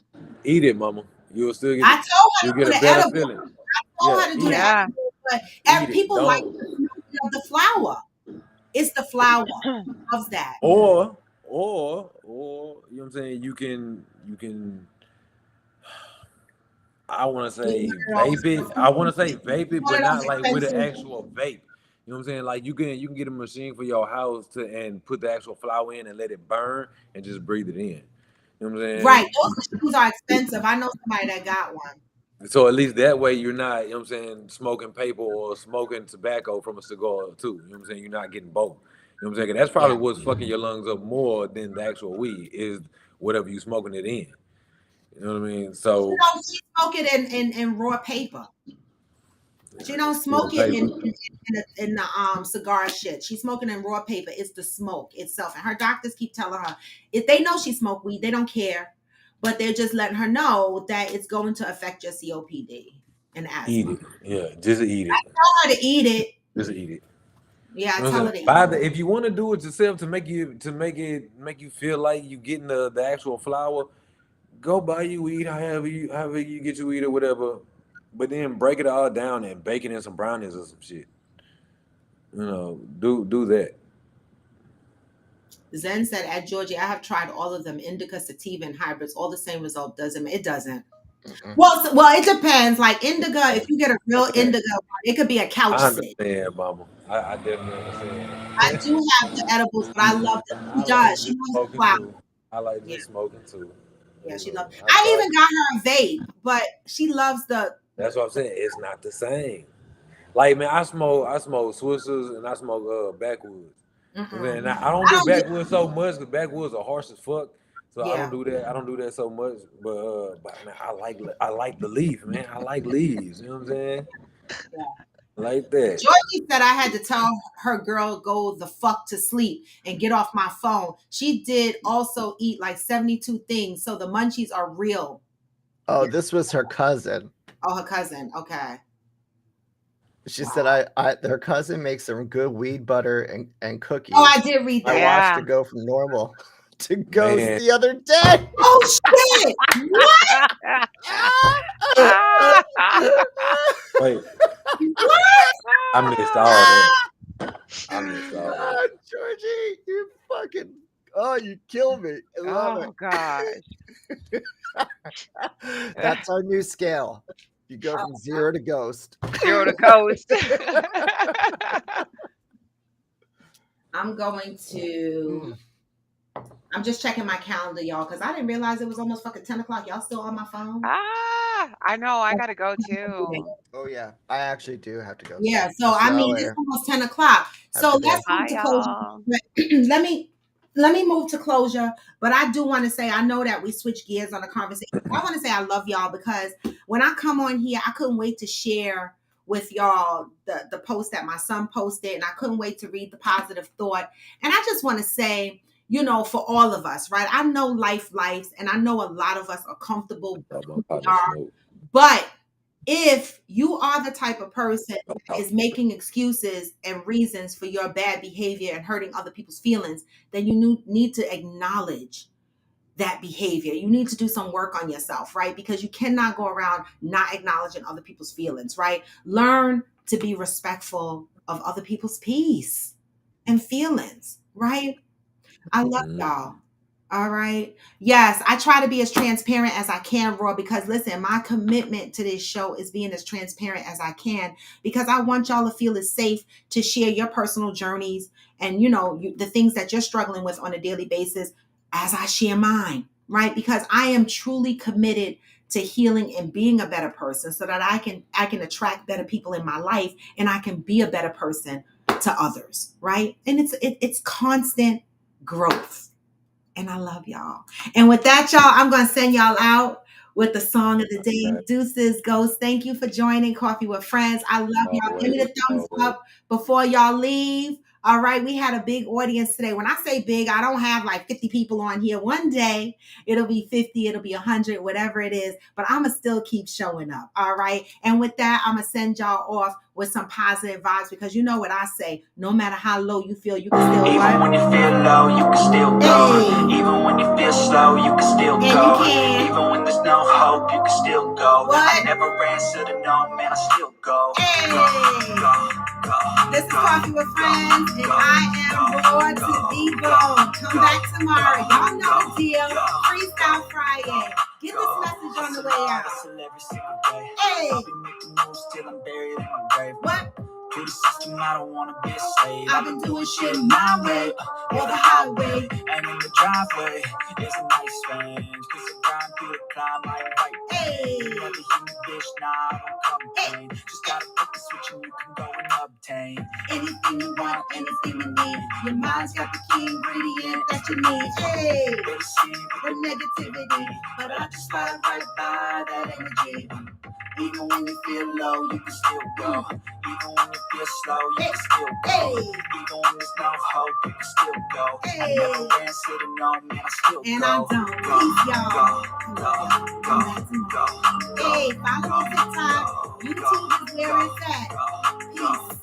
Eat it, mama. You'll still I get told her you'll to do get a the better edible. feeling. I told Yeah, her to do eat the it. Yeah. edible, but Eat it. people like Don't. the smell of the flower. It's the flower. Loves that. Or you know what I'm saying? You can I want to say vape it. I want to say vape it, One but of not those like with an expensive. actual vape. You know what I'm saying? Like you can get a machine for your house and put the actual flower in and let it burn and just breathe it in. You know what I'm saying? Right. Those machines are expensive. I know somebody that got one. So at least that way you're not, you know what I'm saying, smoking paper or smoking tobacco from a cigar too. You know what I'm saying? You're not getting both. You know what I'm saying? 'Cause that's probably Yeah. what's fucking your lungs up more than the actual weed is whatever you smoking it in. You know what I mean? So She smoke it in raw paper. She don't it's smoke still it paper. in the cigar shit. She's smoking in raw paper. It's the smoke itself. And her doctors keep telling her if they know she smoked weed, they don't care. But they're just letting her know that it's going to affect your COPD and Eat asthma. it. Yeah, just eat it. Tell her to eat it. Just eat it. Yeah, I You know what tell I'm her to saying? eat Buy it. the, if you want to do it yourself to make you feel like you getting the actual flower, go buy you weed however you get your weed or whatever. But then break it all down and bake it in some brownies or some shit. You know, do that. Zen said at Georgia, I have tried all of them, indica, sativa, and hybrids. All the same result. It doesn't. Mm-mm. Well, it depends. Like indica, if you get a real Okay. indica, it could be a couch I sit. understand, mama. I definitely understand. I do have the edibles, but I love them. I She like does. She just loves the smoking flower. too. I like Yeah, just smoking too. yeah, You she know, loves. I I try. even got her a vape, but she loves the. That's what I'm saying. It's not the same. Like man, I smoke Swissers and I smoke backwoods. And I don't I do don't get. backwoods so much because backwoods are harsh as fuck. So I don't Yeah, do that. I don't do that so much. But man, I like the leaf, man. I like leaves. You know what I'm saying? yeah. Like that. Georgie said I had to tell her girl go the fuck to sleep and get off my phone. She did also eat like 72 things, so the munchies are real. Oh, this was her cousin. Oh, her cousin. Okay. She said her cousin makes some good weed butter and cookies. Oh, I did read I that. watched Yeah. it go from normal to ghost Man. the other day. Oh shit! What? Wait, What? I missed all that. I'm just sorry. Ah, Georgie, you fucking, oh, you kill me. I love Oh gosh. it. That's our new scale. You go from 0 to ghost. 0 to ghost. I'm going to. I'm just checking my calendar, y'all, because I didn't realize it was almost fucking 10 o'clock. Y'all still on my phone? I know. I gotta go too. Oh yeah, I actually do have to go. Yeah. So I See y'all mean, it's later. almost 10 o'clock. Have So a good day. let's move Bye, to closure. y'all. Let me move to closure. But I do want to say, I know that we switch gears on the conversation. I want to say I love y'all because when I come on here, I couldn't wait to share with y'all the post that my son posted, and I couldn't wait to read the positive thought. And I just want to say, you know, for all of us, right? I know life, and I know a lot of us are comfortable where we are. But if you are the type of person that is making excuses and reasons for your bad behavior and hurting other people's feelings, then you need to acknowledge that behavior. You need to do some work on yourself, right? Because you cannot go around not acknowledging other people's feelings, right? Learn to be respectful of other people's peace and feelings, right? I love y'all. All right. Yes, I try to be as transparent as I can, Raw, because listen, my commitment to this show is being as transparent as I can because I want y'all to feel as safe to share your personal journeys and, you know, the things that you're struggling with on a daily basis as I share mine, right? Because I am truly committed to healing and being a better person so that I can attract better people in my life and I can be a better person to others, right? And it's constant growth. And I love y'all. And with that, y'all, I'm going to send y'all out with the song of the day. Deuces, Ghost. Thank you for joining Coffee with Friends. I love y'all. Give me the thumbs up before y'all leave. All right. We had a big audience today. When I say big, I don't have like 50 people on here. One day it'll be 50, it'll be 100, whatever it is. But I'm going to still keep showing up. All right. And with that, I'm going to send y'all off with some positive vibes because you know what I say. No matter how low you feel, you can still Even when you feel low, you can still go. Hey. Even when you feel slow, you can still And go. you can. Even when there's no hope, you can still go. What? I never answer to no, man, I still go. Hey. Go. This is Coffee with Friends, and I am Raw to be blown. Come back tomorrow. Y'all know the deal. Freestyle Friday. Get this message on the way out. Hey. I'll be making moves till I'm buried in my grave. What? To the system, I don't wanna be a slave. I've been doing shit my way, or the highway. And in the driveway, it's a nice range. Cause I grind through the climb, I invite Hey. you never hear me, bitch, nah, I don't complain. Just gotta put the switch and you can go and obtain anything you want, anything you need. Your mind's got the key ingredient that you need. Hey. The negativity, but I just slide right by that energy. Even when you feel low, you can still go. Even when you feel slow, you can still go. Even when there's no hope, you can still go. I never answer to no, man, I still and go. I don't. Peace, y'all. Go. Hey, follow me on TikTok. YouTube is where it's at. Peace.